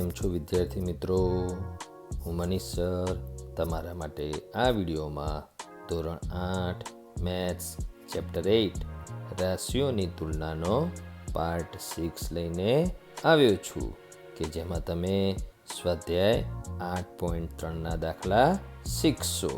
કેમ છો વિદ્યાર્થી મિત્રો? હું મનીષ સર તમારા માટે આ વિડીયોમાં ધોરણ 8 મેથ્સ ચેપ્ટર 8 રાશિઓની તુલનાનો પાર્ટ 6 લઈને આવ્યો છું કે જેમાં તમે સ્વાધ્યાય 8.3ના દાખલા શીખશો.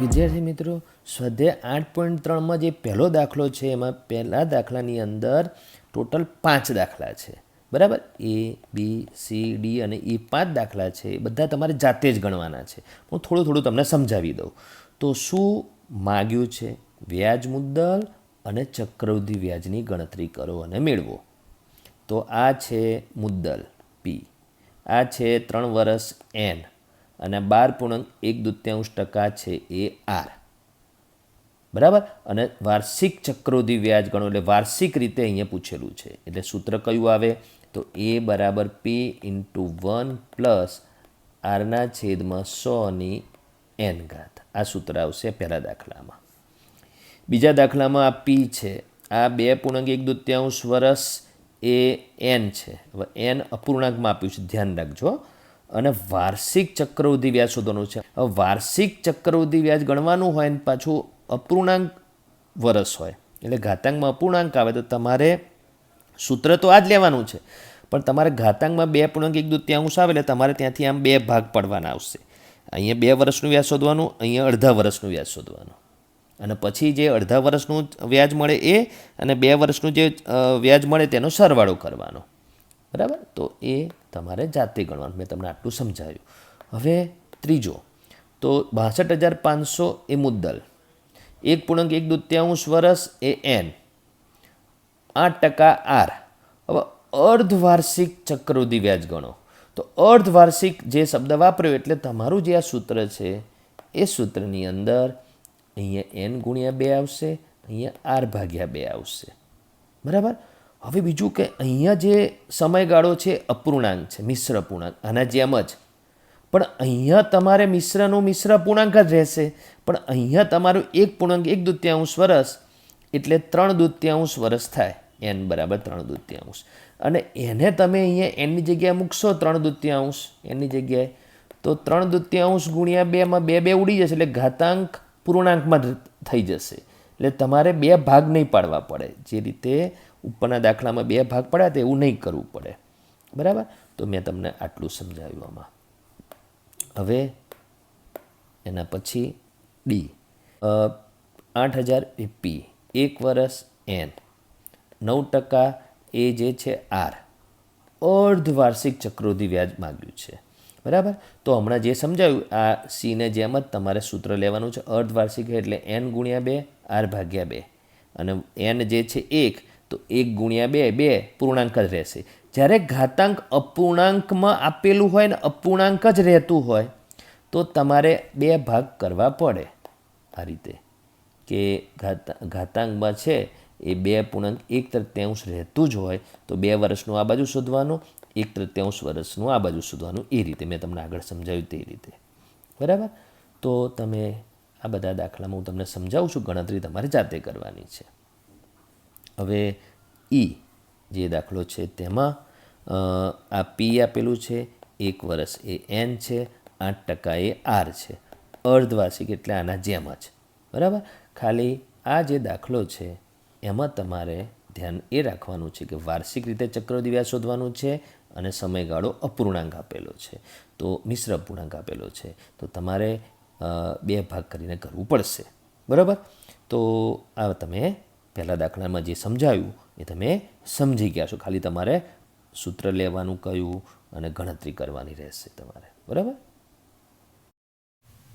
વિદ્યાર્થી મિત્રો, સ્વાધ્યાય 8.3માં જે પહેલો દાખલો છે એમાં પહેલા દાખલાની અંદર ટોટલ 5 દાખલા છે. બરાબર, A, B, C, D અને E 5 દાખલા છે. એ બધા તમારે જાતે જ ગણવાના છે. હું થોડું તમને સમજાવી દઉં. તો શું માગ્યું છે? વ્યાજ મુદ્દલ અને ચક્રવૃદ્ધિ વ્યાજની ગણતરી કરો અને મેળવો. તો આ છે મુદ્દલ P, આ છે 3 વર્ષ N અને 12.1/2% છે એ R. બરાબર, અને વાર્ષિક ચક્રવૃદ્ધિ વ્યાજ ગણો એટલે વાર્ષિક રીતે અહીંયા પૂછેલું છે. એટલે સૂત્ર કયું આવે? તો A = P × 1 + R/100n. આ સૂત્ર આવશે પહેલા દાખલામાં. બીજા દાખલામાં આ P છે, આ 2.1/2 વર્ષ એ N છે. હવે N અપૂર્ણાંકમાં આપ્યું છે, ધ્યાન રાખજો. અને વાર્ષિક ચક્રવૃદ્ધિ વ્યાજ શોધવાનું છે. હવે વાર્ષિક ચક્રવૃદ્ધિ વ્યાજ ગણવાનું હોય ને પાછું અપૂર્ણાંક વર્ષ હોય એટલે ઘાતાંકમાં અપૂર્ણાંક આવે તો તમારે સૂત્ર તો આ જ લેવાનું છે, પણ તમારે ઘાતાંકમાં 2.1/2 આવે એટલે તમારે ત્યાંથી આમ 2 ભાગ પડવાના આવશે. અહીંયા 2 વર્ષનું વ્યાજ શોધવાનું, અહીંયા અડધા વર્ષનું વ્યાજ શોધવાનું. અને પછી જે અડધા વર્ષનું વ્યાજ મળે એ અને 2 વર્ષનું જે વ્યાજ મળે તેનો સરવાળો કરવાનો. બરાબર, તો એ તમારે જાતે ગણવાનું. મેં તમને આટલું સમજાવ્યું. હવે ત્રીજો, તો 62,500 એ મુદ્દલ, 1.1/2 વર્ષ એ N, 8% R. હવે અર્ધવાર્ષિક ચક્રવૃદ્ધિ વ્યાજ ગણો. તો અર્ધવાર્ષિક જે શબ્દ વાપર્યો એટલે તમારું જે આ સૂત્ર છે એ સૂત્રની અંદર અહીંયા N × 2 આવશે, અહીંયા R/2 આવશે. બરાબર. હવે બીજું કે અહીંયા જે સમયગાળો છે અપૂર્ણાંક છે, મિશ્ર પૂર્ણાંક, આના જેમ જ. પણ અહીંયા તમારે મિશ્ર પૂર્ણાંક જ રહેશે, પણ અહીંયા તમારું 1.1/2 વર્ષ એટલે 3/2 વર્ષ થાય. N = 3/2. અને એને તમે અહીંયા Nની જગ્યાએ મૂકશો 3/2 Nની જગ્યાએ, તો 3/2 × 2 માં 2 ઉડી જશે એટલે ઘાતાંક પૂર્ણાંકમાં થઈ જશે. એટલે તમારે 2 ભાગ નહીં પાડવા પડે. જે રીતે ઉપરના દાખલામાં 2 ભાગ પડ્યા તો એવું નહીં કરવું પડે. બરાબર, તો મેં તમને આટલું સમજાવ્યું આમાં. હવે એના પછી D, 8,000 એ P, 1 વર્ષ N, 9% એ જે છે R. અર્ધવાર્ષિક ચક્રવૃદ્ધિ વ્યાજ માગ્યું છે. બરાબર, તો હમણાં જે સમજાવ્યું આ C ને જેમ જ તમારે સૂત્ર લેવાનું છે. અર્ધવાર્ષિક એટલે N × 2 R/2 અને N જે છે 1 તો 1 × 2 પૂર્ણાંક જ રહેશે. જ્યારે ઘાતાંક અપૂર્ણાંકમાં આપેલું હોય ને અપૂર્ણાંક જ રહેતું હોય તો તમારે 2 ભાગ કરવા પડે. આ રીતે કે ઘાતાંકમાં છે એ 2.1/3 રહેતું જ હોય તો 2 વર્ષનું આ બાજુ શોધવાનું, 1/3 વર્ષનું આ બાજુ શોધવાનું. એ રીતે મેં તમને આગળ સમજાવ્યું તે રીતે. બરાબર, તો તમે આ બધા દાખલામાં હું તમને સમજાવું છું, ગણતરી તમારે જાતે કરવાની છે. હવે E જે દાખલો છે તેમાં આ P આપેલું છે, 1 વર્ષ એ N છે, 8% એ R છે. અર્ધવાર્ષિક એટલે આના જેમ જ. બરાબર, ખાલી આ જે દાખલો છે એમાં તમારે ધ્યાન એ રાખવાનું છે કે વાર્ષિક રીતે ચક્રવૃદ્ધિ વ્યાજ શોધવાનું છે અને સમયગાળો અપૂર્ણાંક આપેલો છે, તો મિશ્ર અપૂર્ણાંક આપેલો છે, તો તમારે 2 ભાગ કરીને કરવું પડશે. બરાબર, તો આ તમે પહેલા દાખલામાં જે સમજાવ્યું એ તમે સમજી ગયા છો. ખાલી તમારે સૂત્ર લેવાનું કયું અને ગણતરી કરવાની રહેશે તમારે. બરાબર,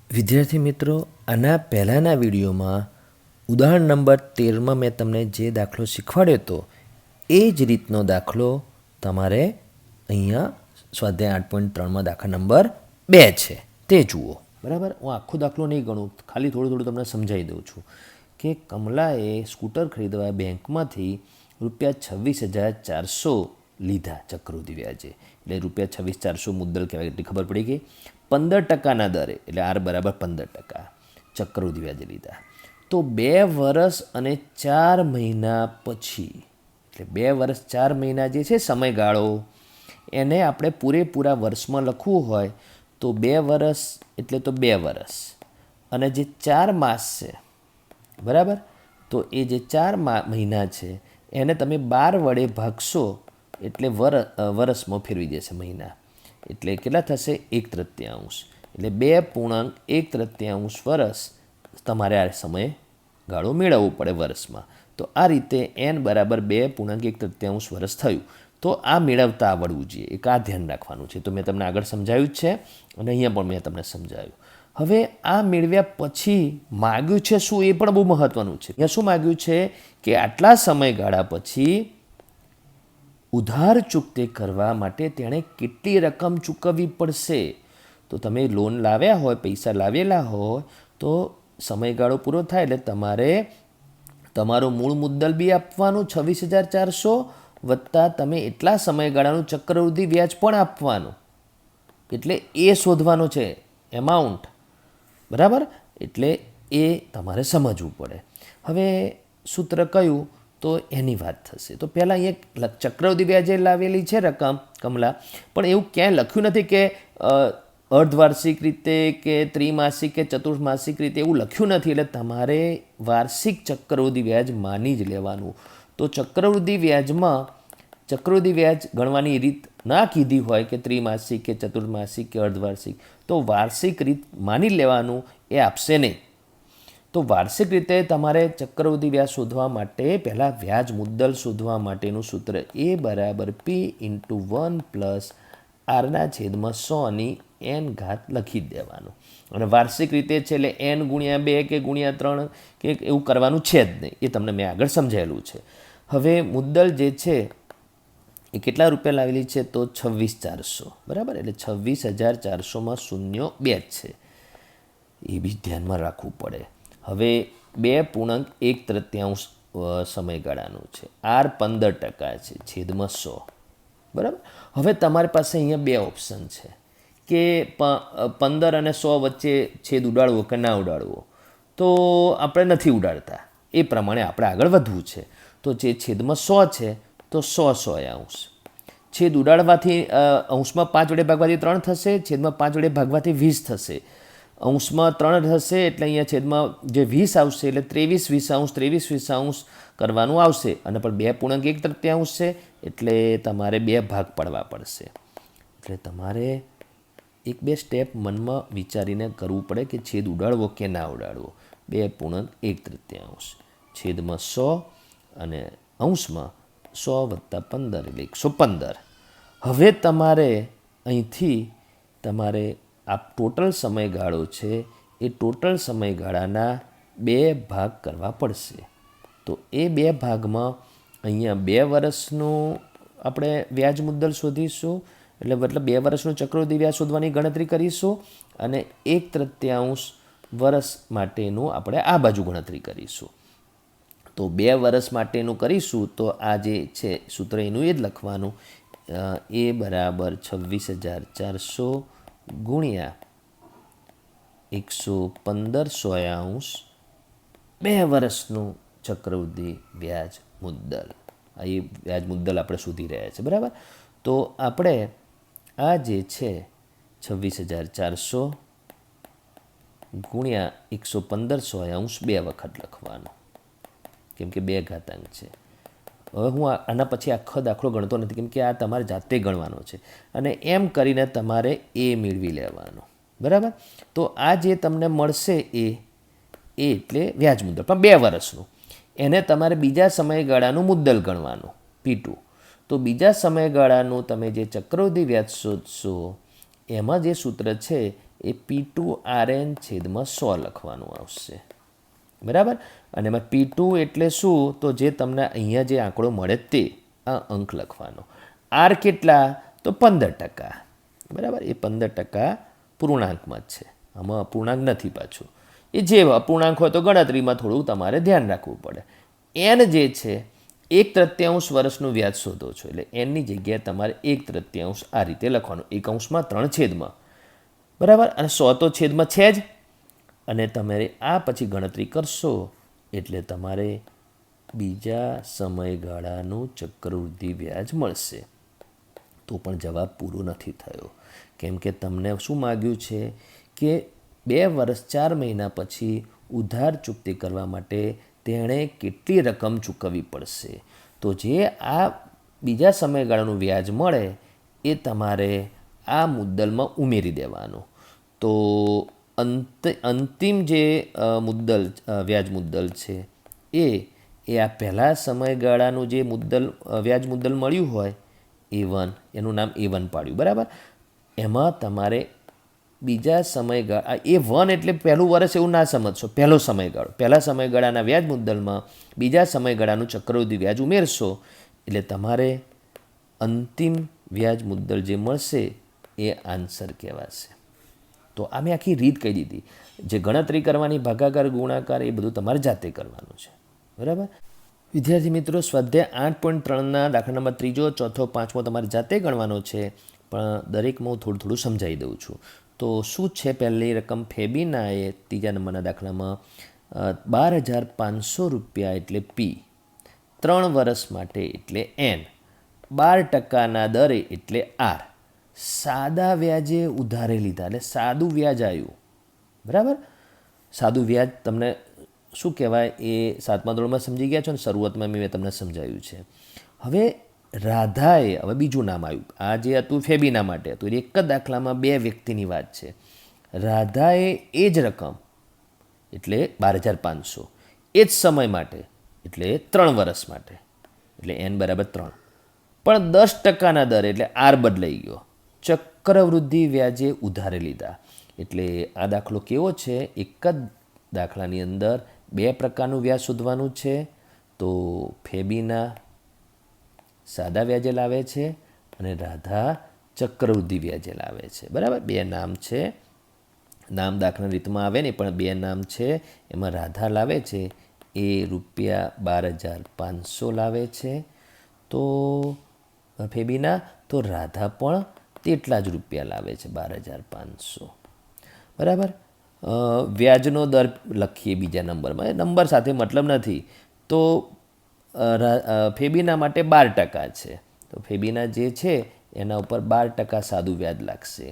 વિદ્યાર્થી મિત્રો, આના પહેલાંના વિડીયોમાં ઉદાહરણ નંબર 13માં મેં તમને જે દાખલો શીખવાડ્યો હતો એ જ રીતનો દાખલો તમારે અહીંયા સ્વાધ્યાય 8.3માં દાખલા નંબર 2 છે તે જુઓ. બરાબર, હું આખો દાખલો નહીં ગણું, ખાલી થોડું તમને સમજાવી દઉં છું કે કમલાએ સ્કૂટર ખરીદવા બેંકમાંથી ₹26,400 લીધા ચક્રવૃદ્ધિ વ્યાજે. એટલે ₹26,400 મુદ્દલ કહેવાય. એટલી ખબર પડી ગઈ. 15%ના દરે એટલે R = 15% ચક્રવૃદ્ધિ વ્યાજે લીધા. તો 2 વર્ષ અને 4 મહિના પછી એટલે 2 વર્ષ 4 મહિના જે છે સમયગાળો, એને આપણે પૂરેપૂરા વર્ષમાં લખવું હોય તો 2 વર્ષ એટલે તો 2 વર્ષ, અને જે 4 માસ છે, બરાબર, તો એ જે 4 મહિના છે એને તમે 12 વડે ભાગશો એટલે વર્ષમાં ફેરવી જશે મહિના, એટલે કેટલા થશે 1/3, એટલે 2.1/3 વર્ષ તમારે આ સમયગાળો મેળવવો પડે વર્ષમાં. તો આ રીતે n બરાબર 2.1/3 વર્ષ થયું. તો આ મેળવતા આવડવું જોઈએ, એક આ ધ્યાન રાખવાનું છે. તો મેં તમને આગળ સમજાવ્યું જ છે અને અહીંયા પણ મેં તમને સમજાવ્યું. હવે આ મેળવ્યા પછી માગ્યું છે શું, એ પણ બહુ મહત્ત્વનું છે. અહીંયા શું માગ્યું છે કે આટલા સમયગાળા પછી ઉધાર ચૂકતે કરવા માટે તેણે કેટલી રકમ ચૂકવવી પડશે. તો તમે લોન લાવ્યા હોય, પૈસા લાવેલા હોય, તો સમયગાળો પૂરો થાય એટલે તમારે તમારું મૂળ મુદ્દલ બી આપવાનું 26,400 વત્તા તમે એટલા સમયગાળાનું ચક્રવૃદ્ધિ વ્યાજ પણ આપવાનું. એટલે એ શોધવાનો છે એમાઉન્ટ, બરાબર. એટલે એ તમારે સમજવું પડે. હવે સૂત્ર કયું, તો એની વાત થશે. તો પહેલાં અહીંયા ચક્રવૃદ્ધિ વ્યાજે લાવેલી છે રકમ કમલા, પણ એવું ક્યાંય લખ્યું નથી કે અર્ધવાર્ષિક રીતે કે ત્રિમાસિક કે ચતુર્માસિક રીતે, એવું લખ્યું નથી. એટલે તમારે વાર્ષિક ચક્રવૃદ્ધિ વ્યાજ માની જ લેવાનું. તો ચક્રવૃદ્ધિ વ્યાજ ગણવાની રીત ના કીધી હોય કે ત્રિમાસિક કે ચતુર્માસિક કે અર્ધવાર્ષિક, તો વાર્ષિક રીત માની લેવાનું, એ આપશે નહીં. તો વાર્ષિક રીતે તમારે ચક્રવૃદ્ધિ વ્યાજ શોધવા માટે પહેલાં વ્યાજ મુદ્દલ શોધવા માટેનું સૂત્ર A બરાબર P × 1 + R/100 n ઘાત લખી જ દેવાનું. અને વાર્ષિક રીતે છે એટલે n × 2 કે × 3 કે એવું કરવાનું છે જ નહીં. એ તમને મેં આગળ સમજાયેલું છે. હવે મુદ્દલ જે છે એ કેટલા રૂપિયા લાવેલી છે, તો 26,400, બરાબર. એટલે 26,400માં શૂન્ય 2 જ છે, એ બી ધ્યાનમાં રાખવું પડે. હવે 2.1/3 સમયગાળાનું છે, R 15% છે, છેદમાં 100, બરાબર. હવે તમારી પાસે અહીંયા 2 ઓપ્શન છે કે 15 અને 100 વચ્ચે છેદ ઉડાડવો કે ના ઉડાડવો. તો આપણે નથી ઉડાડતા, એ પ્રમાણે આપણે આગળ વધવું છે. તો જે છેદમાં 100 છે તો 100/100. છેદ ઉડાડવાથી અંશમાં 5 વડે ભાગવાથી 3 થશે, છેદમાં 5 વડે ભાગવાથી 20 થશે. અંશમાં 3 થશે એટલે અહીંયા છેદમાં જે 20 આવશે એટલે 23/20 કરવાનું આવશે. અને પણ 2.1/3 છે એટલે તમારે 2 ભાગ પાડવા પડશે. એટલે તમારે 1-2 સ્ટેપ મનમાં વિચારીને કરવું પડે કે છેદ ઉડાડવો કે ના ઉડાડવો. 2.1/3 છેદમાં 100 અને અંશમાં 100 + 15 એટલે 115. હવે તમારે અહીંથી તમારે આ ટોટલ સમયગાળો છે એ ટોટલ સમયગાળાના 2 ભાગ કરવા પડશે. તો એ 2 ભાગમાં અહીંયા 2 વર્ષનું આપણે વ્યાજ મુદ્દલ શોધીશું, એટલે મતલબ 2 વર્ષનું ચક્રવૃદ્ધિ વ્યાજ શોધવાની ગણતરી કરીશું, અને 1/3 વર્ષ માટેનું આપણે આ બાજુ ગણતરી કરીશું. તો 2 વર્ષ માટેનું કરીશું તો આ જે છે સૂત્ર એનું એ જ લખવાનું, A બરાબર 26,400 ગુણ્યા 115/100 2 વર્ષનું ચક્રવૃદ્ધિ વ્યાજ મુદ્દલ. આ એ વ્યાજ મુદ્દલ આપણે શોધી રહ્યા છે, બરાબર. તો આપણે આ જે છે 26,400 ગુણ્યા 115/100 2 વખત લખવાનું, કેમ કે 2 ઘાતાંક છે. હવે હું આના પછી આખો દાખલો ગણતો નથી, કેમ કે આ તમારે જાતે ગણવાનો છે. અને એમ કરીને તમારે એ મેળવી લેવાનો, બરાબર. તો આ જે તમને મળશે એ એટલે વ્યાજ મુદ્દલ, પણ 2 વર્ષનું. એને તમારે બીજા સમયગાળાનું મુદ્દલ ગણવાનું, P2. તો બીજા સમયગાળાનું તમે જે ચક્રવૃદ્ધિ વ્યાજ શોધશો એમાં જે સૂત્ર છે એ P2RN/100 લખવાનું આવશે, બરાબર. અને એમાં P2 એટલે શું, તો જે તમને અહીંયા જે આંકડો મળે તે આ અંક લખવાનો. R કેટલા, તો 15%, બરાબર. એ 15% પૂર્ણાંકમાં જ છે, આમાં અપૂર્ણાંક નથી પાછું. એ જે અપૂર્ણાંક હોય તો ગણતરીમાં થોડું તમારે ધ્યાન રાખવું પડે. n જે છે 1/3 વર્ષનું વ્યાજ શોધો છો એટલે nની જગ્યાએ તમારે 1/3 આ રીતે લખવાનું, 1/3 છેદમાં, બરાબર. અને 100 તો છેદમાં છે જ, અને તમારે આ પછી ગણતરી કરશો એટલે તમારે બીજા સમયગાળાનું ચક્રવૃદ્ધિ વ્યાજ મળશે. તો પણ જવાબ પૂરો નથી થયો, કેમ કે તમને શું માગ્યું છે કે 2 વર્ષ 4 મહિના પછી ઉધાર ચૂકતી કરવા માટે તેણે કેટલી રકમ ચૂકવવી પડશે. તો જે આ બીજા સમયગાળાનું વ્યાજ મળે એ તમારે આ મુદ્દલમાં ઉમેરી દેવાનું. તો અંતિમ જે વ્યાજ મુદ્દલ છે એ આ પહેલા સમયગાળાનું જે વ્યાજ મુદ્દલ મળ્યું હોય A1, એનું નામ A1 પાડ્યું, બરાબર. એમાં તમારે બીજા સમયગાળા A1 એટલે પહેલું વર્ષ એવું ના સમજશો, પહેલા સમયગાળાના વ્યાજ મુદ્દલમાં બીજા સમયગાળાનું ચક્રવૃદ્ધિ વ્યાજ ઉમેરશો એટલે તમારે અંતિમ વ્યાજ મુદ્દલ જે મળશે એ આન્સર કહેવાશે. તો આ મેં આખી રીત કહી દીધી. જે ગણતરી કરવાની, ભાગાકાર, ગુણાકાર, એ બધું તમારે જાતે કરવાનું છે, બરાબર. વિદ્યાર્થી મિત્રો, સ્વાધ્યાય 8.3ના દાખલા નંબર 3, 4, 5 તમારે જાતે ગણવાનો છે, પણ દરેકમાં હું થોડું સમજાવી દઉં છું. તો શું છે, પહેલી રકમ ફેબીનાએ ત્રીજા નંબરના દાખલામાં 12,500 રૂપિયા એટલે P, 3 વર્ષ માટે એટલે N, 12% દરે એટલે R, સાદા વ્યાજે ઉધારે લીધા એટલે સાદું વ્યાજ આવ્યું, બરાબર. સાદું વ્યાજ તમને શું કહેવાય એ 7મા ધોરણમાં સમજી ગયા છો ને, શરૂઆતમાં મેં તમને સમજાવ્યું છે. હવે રાધાએ, હવે બીજું નામ આવ્યું. આ જે હતું ફેબીના માટે હતું, એક જ દાખલામાં 2 વ્યક્તિની વાત છે. રાધાએ એ જ રકમ એટલે 12,500 એ જ સમય માટે એટલે 3 વર્ષ માટે એટલે N બરાબર 3, પણ 10%ના દરે એટલે R બદલાઈ ગયો, ચક્રવૃદ્ધિ વ્યાજે ઉધારે લીધા. એટલે આ દાખલો કેવો છે, એક જ દાખલાની અંદર 2 પ્રકારનું વ્યાજ શોધવાનું છે. તો ફેબીના સાદા વ્યાજે લાવે છે અને રાધા ચક્રવૃદ્ધિ વ્યાજે લાવે છે, બરાબર. 2 નામ છે, નામ દાખલાની રીતમાં આવે ને, પણ 2 નામ છે. એમાં રાધા લાવે છે એ રૂપિયા 12,500 લાવે છે. તો ફેબીના, તો રાધા પણ તેટલા જ રૂપિયા લાવે છે, 12,500, બરાબર. વ્યાજનો દર લખીએ બીજા નંબરમાં, નંબર સાથે મતલબ નથી. તો ફેબીના માટે 12% છે, તો ફેબીના જે છે એના ઉપર 12% સાદું વ્યાજ લાગશે.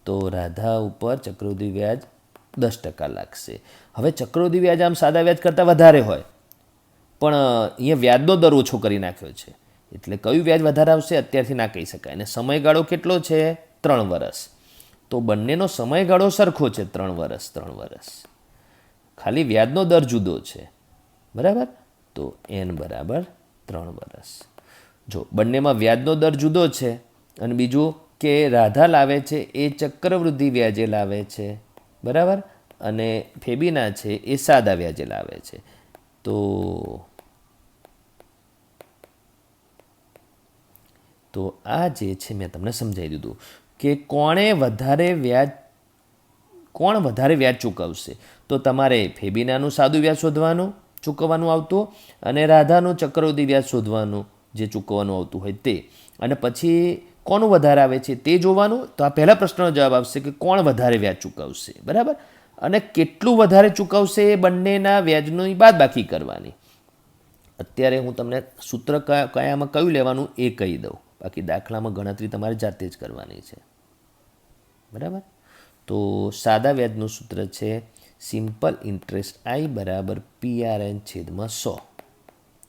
તો રાધા ઉપર ચક્રવૃદ્ધિ વ્યાજ 10% લાગશે. હવે ચક્રવૃદ્ધિ વ્યાજ આમ સાદા વ્યાજ કરતાં વધારે હોય, પણ અહીંયા વ્યાજનો દર ઓછો કરી નાખ્યો છે, એટલે કયું વ્યાજ વધારે આવશે અત્યારથી ના કહી શકાય. અને સમયગાળો કેટલો છે? 3 વર્ષ. તો બંનેનો સમયગાળો સરખો છે, 3 વર્ષ. ખાલી વ્યાજનો દર જુદો છે, બરાબર. તો N બરાબર 3 વર્ષ. જો બંનેમાં વ્યાજનો દર જુદો છે, અને બીજું કે રાધા લાવે છે એ ચક્રવૃદ્ધિ વ્યાજે લાવે છે, બરાબર, અને ફેબીના છે એ સાદા વ્યાજે લાવે છે. તો આ જે છે મેં તમને સમજાવી દીધું કે કોણ વધારે વ્યાજ ચૂકવશે. તો તમારે ફેબીનાનું સાદું વ્યાજ ચૂકવવાનું આવતું, અને રાધાનું ચક્રવૃદ્ધિ વ્યાજ શોધવાનું જે ચૂકવવાનું આવતું હોય તે, અને પછી કોનું વધારે આવે છે તે જોવાનું. તો આ પહેલા પ્રશ્નનો જવાબ આવશે કે કોણ વધારે વ્યાજ ચૂકવશે, બરાબર. અને કેટલું વધારે ચૂકવશે એ બંનેના વ્યાજની બાદબાકી કરવાની. અત્યારે હું તમને સૂત્ર કયામાં કયું લેવાનું એ કહી દઉં, બાકી દાખલામાં ગણતરી તમારે જાતે જ કરવાની છે, બરાબર. તો સાદા વ્યાજનું સૂત્ર છે સિમ્પલ ઇન્ટરેસ્ટ I બરાબર PRN/100,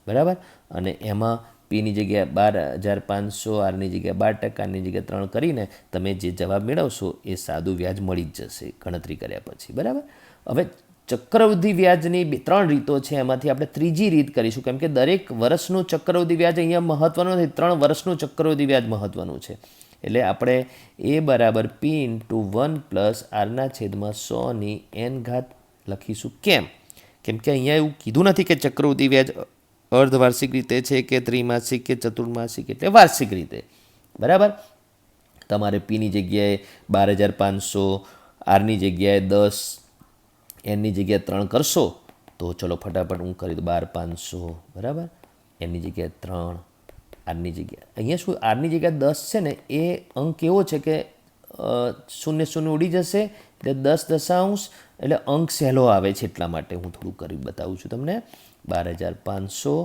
બરાબર. અને એમાં Pની જગ્યાએ 12,500, Rની જગ્યાએ 12%, Rની જગ્યાએ 3 કરીને તમે જે જવાબ મેળવશો એ સાદું વ્યાજ મળી જ જશે ગણતરી કર્યા પછી, બરાબર. હવે ચક્રવૃદ્ધિ વ્યાજની 3 રીતો છે, એમાંથી આપણે ત્રીજી રીત કરીશું, કેમ કે દરેક વર્ષનું ચક્રવૃદ્ધિ વ્યાજ અહીંયા મહત્ત્વનું નથી, 3 વર્ષનું ચક્રવૃદ્ધિ વ્યાજ મહત્ત્વનું છે. એટલે આપણે A બરાબર P × 1 + R/100 લખીશું. કેમ કે અહીંયા એવું કીધું નથી કે ચક્રવૃદ્ધિ વ્યાજ અર્ધવાર્ષિક રીતે છે કે ત્રિમાસિક કે ચતુર્માસિક, એટલે વાર્ષિક રીતે, બરાબર. તમારે Pની જગ્યાએ 12,500, Rની જગ્યાએ 10, Nની જગ્યાએ 3 કરશો તો ચલો ફટાફટ હું કરી દઉં, 12,500, બરાબર. Nની જગ્યાએ 3, Rની જગ્યાએ, અહીંયા શું Rની જગ્યાએ 10 છે ને, એ અંક એવો છે કે શૂન્ય શૂન્ય ઉડી જશે એટલે 10 એટલે અંક સહેલો આવે છે એટલા માટે હું થોડું કરી બતાવું છું તમને 12,500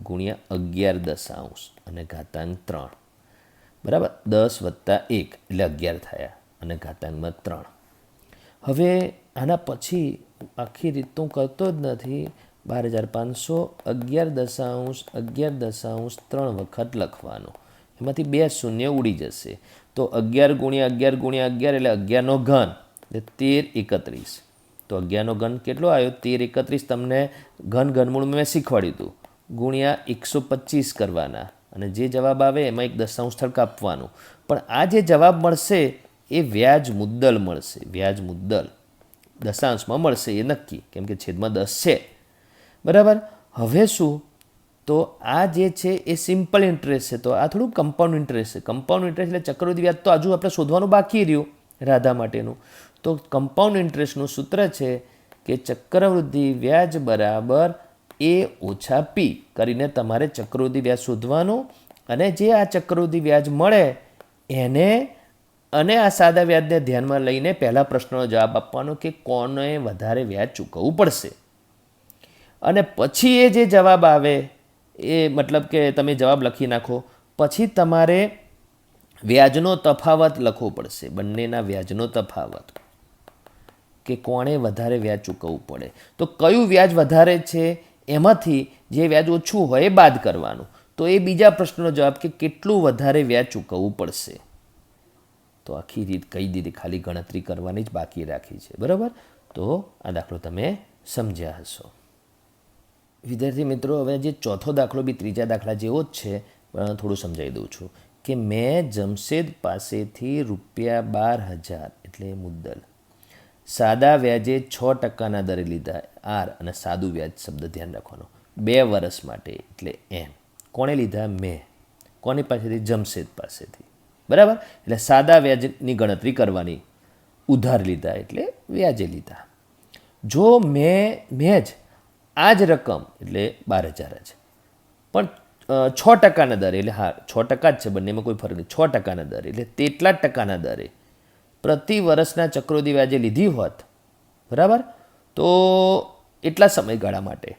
ગુણ્યા 11 અને ઘાતાંક 3 બરાબર 10 વત્તા 1 એટલે 11 થયા અને ઘાતાંકમાં 3. હવે આના પછી આખી રીત તો હું કરતો જ નથી 12,500 11 વખત લખવાનું એમાંથી 2 શૂન્ય ઉડી જશે તો 11 ગુણ્યા 11 ગુણ્યા 11 એટલે 11નો ઘન એટલે 1331 તો 11નો ઘન કેટલો આવ્યો 1331 તમને ઘનમૂળ મેં શીખવાડ્યું હતું ગુણ્યા 125 કરવાના અને જે જવાબ આવે એમાં એક દશાંશ સ્થળ કાપવાનું પણ આ જે જવાબ મળશે એ વ્યાજ મુદ્દલ મળશે વ્યાજ મુદ્દલ દશાંશમાં મળશે એ નક્કી કેમ કે છેદમાં 10 છે બરાબર. હવે શું તો આ જે છે એ સિમ્પલ ઇન્ટરેસ્ટ છે તો આ થોડું કમ્પાઉન્ડ ઇન્ટરેસ્ટ છે. કમ્પાઉન્ડ ઇન્ટરેસ્ટ એટલે ચક્રવૃદ્ધિ વ્યાજ તો હજુ આપણે શોધવાનું બાકી રહ્યું રાધા માટેનું. તો કમ્પાઉન્ડ ઇન્ટરેસ્ટનું સૂત્ર છે કે ચક્રવૃદ્ધિ વ્યાજ બરાબર A ઓછા P કરીને તમારે ચક્રવૃદ્ધિ વ્યાજ શોધવાનું અને જે આ ચક્રવૃદ્ધિ વ્યાજ મળે એને અને આ સાદા વ્યાજને ધ્યાનમાં લઈને પહેલા પ્રશ્નનો જવાબ આપવાનો કે કોને વધારે વ્યાજ ચૂકવવું પડશે અને પછી એ જે જવાબ આવે એ મતલબ કે તમે જવાબ લખી નાખો પછી તમારે વ્યાજનો તફાવત લખવો પડશે બંનેના વ્યાજનો તફાવત કે કોણે વધારે વ્યાજ ચૂકવવું પડે તો કયું વ્યાજ વધારે છે એમાંથી જે વ્યાજ ઓછું હોય એ બાદ કરવાનું તો એ બીજા પ્રશ્નનો જવાબ કે કેટલું વધારે વ્યાજ ચૂકવવું પડશે. તો આખી રીત કહી દીધી ખાલી ગણતરી કરવાની જ બાકી રાખી છે બરાબર. તો આ દાખલો તમે સમજ્યા હશો. વિદ્યાર્થી મિત્રો હવે જે ચોથો દાખલો બી ત્રીજા દાખલા જેવો જ છે પણ થોડું સમજાવી દઉં છું કે મેં જમશેદ પાસેથી ₹12,000 એટલે મુદ્દલ સાદા વ્યાજે 6% દરે લીધા આર અને સાદું વ્યાજ શબ્દ ધ્યાન રાખવાનો 2 વર્ષ માટે એટલે એન. કોણે લીધા? મેં. કોની પાસેથી? જમશેદ પાસેથી બરાબર. એટલે સાદા વ્યાજની ગણતરી કરવાની ઉધાર લીધા એટલે વ્યાજે લીધા. જો મેં જ આ જ રકમ એટલે 12,000 જ પણ 6% દરે એટલે હા 6% જ છે બંનેમાં કોઈ ફરક નહીં 6% દરે એટલે તેટલા જ ટકાના દરે પ્રતિ વર્ષના ચક્રવૃદ્ધિ વ્યાજે લીધી હોત બરાબર તો એટલા સમયગાળા માટે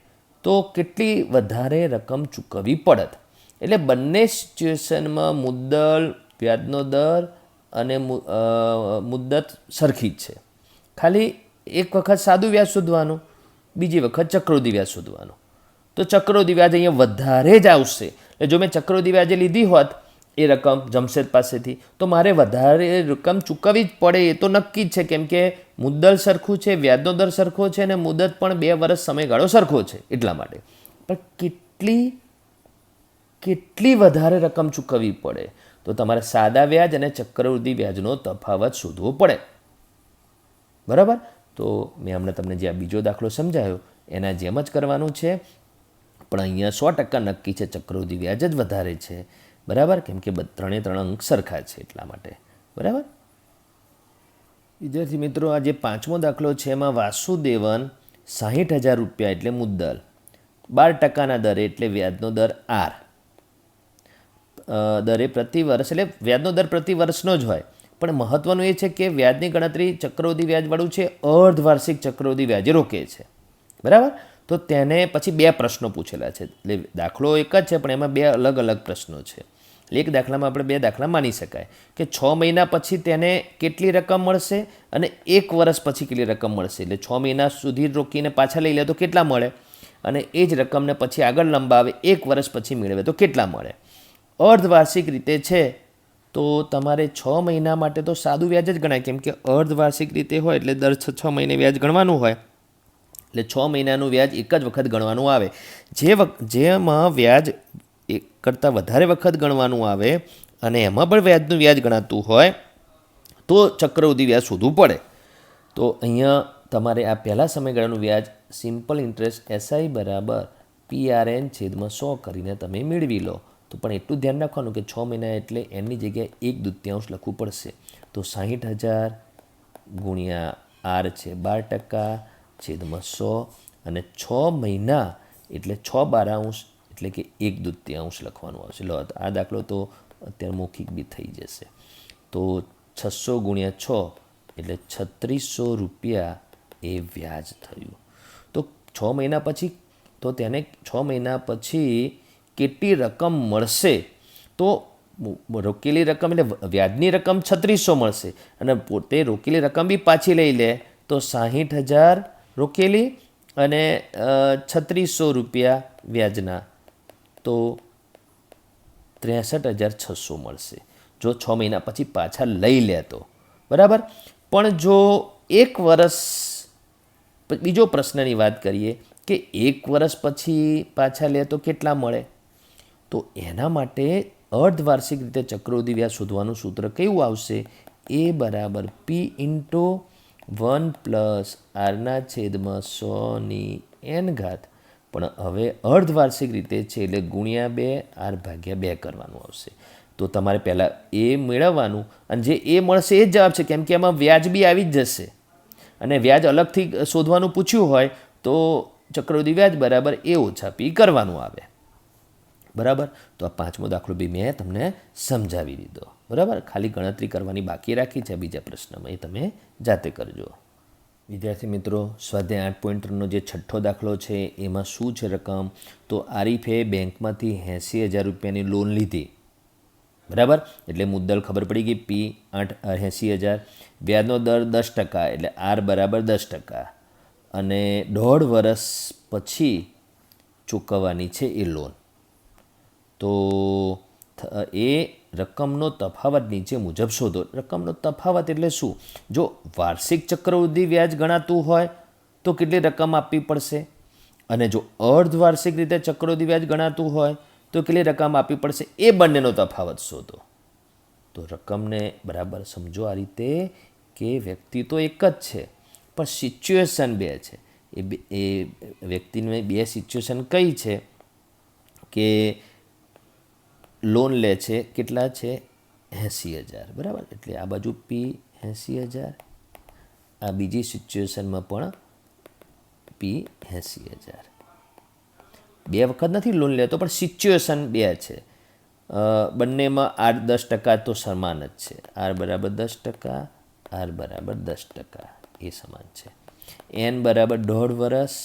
તો કેટલી વધારે રકમ ચૂકવવી પડત. એટલે બંને સિચ્યુએશનમાં મુદ્દલ વ્યાજનો દર અને મુદ્દત સરખી જ છે ખાલી એક વખત સાદું વ્યાજ શોધવાનું બીજી વખત ચક્રવૃદ્ધિ વ્યાજ શોધવાનું. તો ચક્રવૃદ્ધિ વ્યાજ અહીંયા વધારે જ આવશે એટલે જો મેં ચક્રવૃદ્ધિ વ્યાજે લીધી હોત એ રકમ જમશેદ પાસેથી તો મારે વધારે રકમ ચૂકવવી જ પડે એ તો નક્કી જ છે કેમ કે મુદ્દલ સરખું છે વ્યાજનો દર સરખો છે અને મુદત પણ 2 વર્ષ સમયગાળો સરખો છે એટલા માટે. પણ કેટલી વધારે રકમ ચૂકવવી પડે તો તમારે સાદા વ્યાજ અને ચક્રવૃદ્ધિ વ્યાજનો તફાવત શોધવો પડે બરાબર. તો મેં હમણાં તમને જે આ બીજો દાખલો સમજાયો એના જેમ જ કરવાનું છે પણ અહીંયા 100% નક્કી છે ચક્રવૃદ્ધિ વ્યાજ જ વધારે છે બરાબર કેમ કે 3 અંક સરખા છે એટલા માટે બરાબર. વિદ્યાર્થી મિત્રો આ જે 5મો દાખલો છે એમાં વાસુદેવન ₹60,000 એટલે મુદ્દલ 12%ના દરે એટલે વ્યાજનો દર આર દરે પ્રતિ વર્ષ એટલે વ્યાજનો દર પ્રતિ વર્ષનો જ હોય પણ મહત્ત્વનું એ છે કે વ્યાજની ગણતરી ચક્રવૃદ્ધિ વ્યાજવાળું છે અર્ધવાર્ષિક ચક્રવૃદ્ધિ વ્યાજે રોકે છે બરાબર. તો તેને પછી 2 પ્રશ્નો પૂછેલા છે એટલે દાખલો એક જ છે પણ એમાં 2 અલગ અલગ પ્રશ્નો છે. એક દાખલામાં આપણે 2 દાખલા માની શકાય કે 6 મહિના પછી તેને કેટલી રકમ મળશે અને 1 વર્ષ પછી કેટલી રકમ મળશે એટલે 6 મહિના સુધી રોકીને પાછા લઈ લે તો કેટલા મળે અને એ જ રકમને પછી આગળ લંબાવે 1 વર્ષ પછી મેળવે તો કેટલા મળે. અર્ધવાર્ષિક રીતે છે તો તમારે 6 મહિના માટે તો સાદું વ્યાજ જ ગણાય કેમ કે અર્ધવાર્ષિક રીતે હોય એટલે દર 6 મહિને વ્યાજ ગણવાનું હોય એટલે 6 મહિનાનું વ્યાજ એક જ વખત ગણવાનું આવે. જેમાં વ્યાજ એક કરતાં વધારે વખત ગણવાનું આવે અને એમાં પણ વ્યાજનું વ્યાજ ગણાતું હોય તો ચક્રવૃદ્ધિ વ્યાજ શોધવું પડે. તો અહીંયા તમારે આ પહેલા સમયગાળાનું વ્યાજ સિમ્પલ ઇન્ટરેસ્ટ SI બરાબર PRN/100 કરીને તમે મેળવી લો. તો પણ એટલું ધ્યાન રાખવાનું કે 6 મહિના એટલે એની જગ્યાએ 1/2 લખવું પડશે. તો 60,000 ગુણ્યા R છે 12%/100 અને 6 મહિના એટલે 6/12 એટલે કે 1/2 લખવાનું આવશે. લો આ દાખલો તો અત્યારે મૌખિક બી થઈ જશે. તો 600 ગુણ્યા 6 એટલે 3600 રૂપિયા એ વ્યાજ થયું. તો 6 મહિના પછી તો તેને 6 મહિના પછી કેટલી રકમ મળશે? તો રોકેલી રકમ એટલે વ્યાજની રકમ 3600 મળશે અને પોતે રોકેલી રકમ બી પાછી લઈ લે તો 60,000 રોકેલી અને 3600 રૂપિયા વ્યાજના, તો 63,600 મળશે જો 6 મહિના પછી પાછા લઈ લે તો. બરાબર. પણ જો 1 વર્ષ, બીજો પ્રશ્નની વાત કરીએ કે 1 વર્ષ પછી પાછા લે તો કેટલા મળે? તો એના માટે અર્ધવાર્ષિક રીતે ચક્રવૃદ્ધિ વ્યાજ શોધવાનું સૂત્ર કેવું આવશે? એ બરાબર પી ઇન્ટુ 1+r/100n. પણ હવે અર્ધવાર્ષિક રીતે છે એટલે ગુણ્યા 2 r/2 કરવાનું આવશે. તો તમારે પહેલાં એ મેળવવાનું અને જે એ મળશે એ જ જવાબ છે, કેમ કે એમાં વ્યાજ બી આવી જ જશે અને વ્યાજ અલગથી શોધવાનું પૂછ્યું હોય તો ચક્રવૃદ્ધિ વ્યાજ બરાબર એ ઓછા પી કરવાનું આવે. બરાબર. તો આ 5મો દાખલો બી મેં તમને સમજાવી દીધો. બરાબર. ખાલી ગણતરી કરવાની બાકી રાખી છે બીજા પ્રશ્નમાં, એ તમે જાતે કરજો. વિદ્યાર્થી મિત્રો, સ્વાધ્યાય 8.3નો જે 6ઠ્ઠો દાખલો છે એમાં શું છે રકમ? તો આરીફે બેંકમાંથી 80,000 રૂપિયાની લોન લીધી. બરાબર. એટલે મુદ્દલ ખબર પડી ગઈ, પી 80,000. વ્યાજનો દર 10% એટલે આર બરાબર 10%. અને 1.5 વર્ષ પછી ચૂકવવાની છે એ લોન. તો એ રકમનો તફાવત નીચે મુજબ શોધો. રકમનો તફાવત એટલે શું? જો વાર્ષિક ચક્રવૃદ્ધિ વ્યાજ ગણાતું હોય તો કેટલી રકમ આપવી પડશે, અને જો અર્ધવાર્ષિક રીતે ચક્રવૃદ્ધિ વ્યાજ ગણાતું હોય તો કેટલી રકમ આપવી પડશે, એ બંનેનો તફાવત શોધો. તો રકમને બરાબર સમજો આ રીતે કે વ્યક્તિ તો એક જ છે પણ સિચ્યુએશન બે છે. એ વ્યક્તિની બે સિચ્યુએશન કઈ છે કે લોન લે છે, કેટલા છે? 80,000. બરાબર. એટલે આ બાજુ પી 80,000, આ બીજી સિચ્યુએશનમાં પણ પી 80,000. બે વખત નથી લોન લેતો પણ સિચ્યુએશન બે છે. બંનેમાં આર 10% તો સમાન જ છે. આર બરાબર 10%, આર બરાબર 10%, એ સમાન છે. એન બરાબર 1.5 વર્ષ,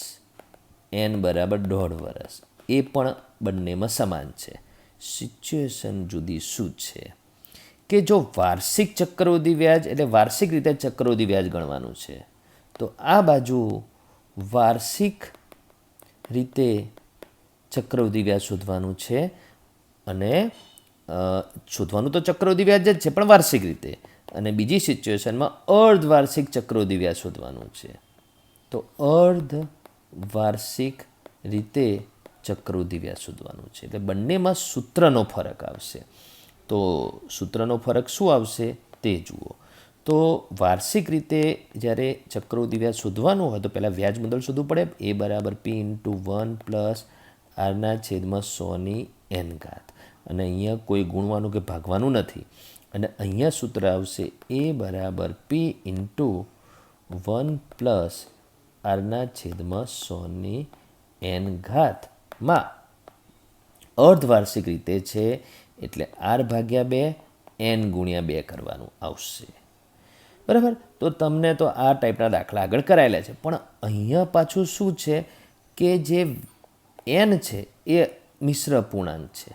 એન બરાબર 1.5 વર્ષ, એ પણ બંનેમાં સમાન છે. સિચ્યુએશન જુદી શું છે કે જો વાર્ષિક ચક્રવૃદ્ધિ વ્યાજ એટલે વાર્ષિક રીતે ચક્રવૃદ્ધિ વ્યાજ ગણવાનું છે, તો આ બાજુ વાર્ષિક રીતે ચક્રવૃદ્ધિ વ્યાજ શોધવાનું છે અને શોધવાનું તો ચક્રવૃદ્ધિ વ્યાજ જ છે પણ વાર્ષિક રીતે, અને બીજી સિચ્યુએશનમાં અર્ધવાર્ષિક ચક્રવૃદ્ધિ વ્યાજ શોધવાનું છે. તો અર્ધવાર્ષિક રીતે ચક્રવૃદ્ધિ વ્યાજ શોધવાનું છે. એટલે બંનેમાં સૂત્રનો ફરક આવશે. તો સૂત્રનો ફરક શું આવશે તે જુઓ. તો વાર્ષિક રીતે જ્યારે ચક્રવૃદ્ધિ વ્યાજ શોધવાનું હોય તો પહેલાં વ્યાજ મુદ્દલ શોધવું પડે. એ બરાબર પી ઇન્ટુ 1+r/100n. અને અહીંયા કોઈ ગુણવાનું કે ભાગવાનું નથી. અને અહીંયા સૂત્ર આવશે એ બરાબર પી ઇન્ટુ 1+r/100n માં અર્ધવાર્ષિક રીતે છે એટલે r/2 n × 2 કરવાનું આવશે. બરાબર. તો તમને તો આ ટાઈપના દાખલા આગળ કરાયેલા છે, પણ અહીંયા પાછું શું છે કે જે n છે એ મિશ્ર પૂર્ણાંક છે.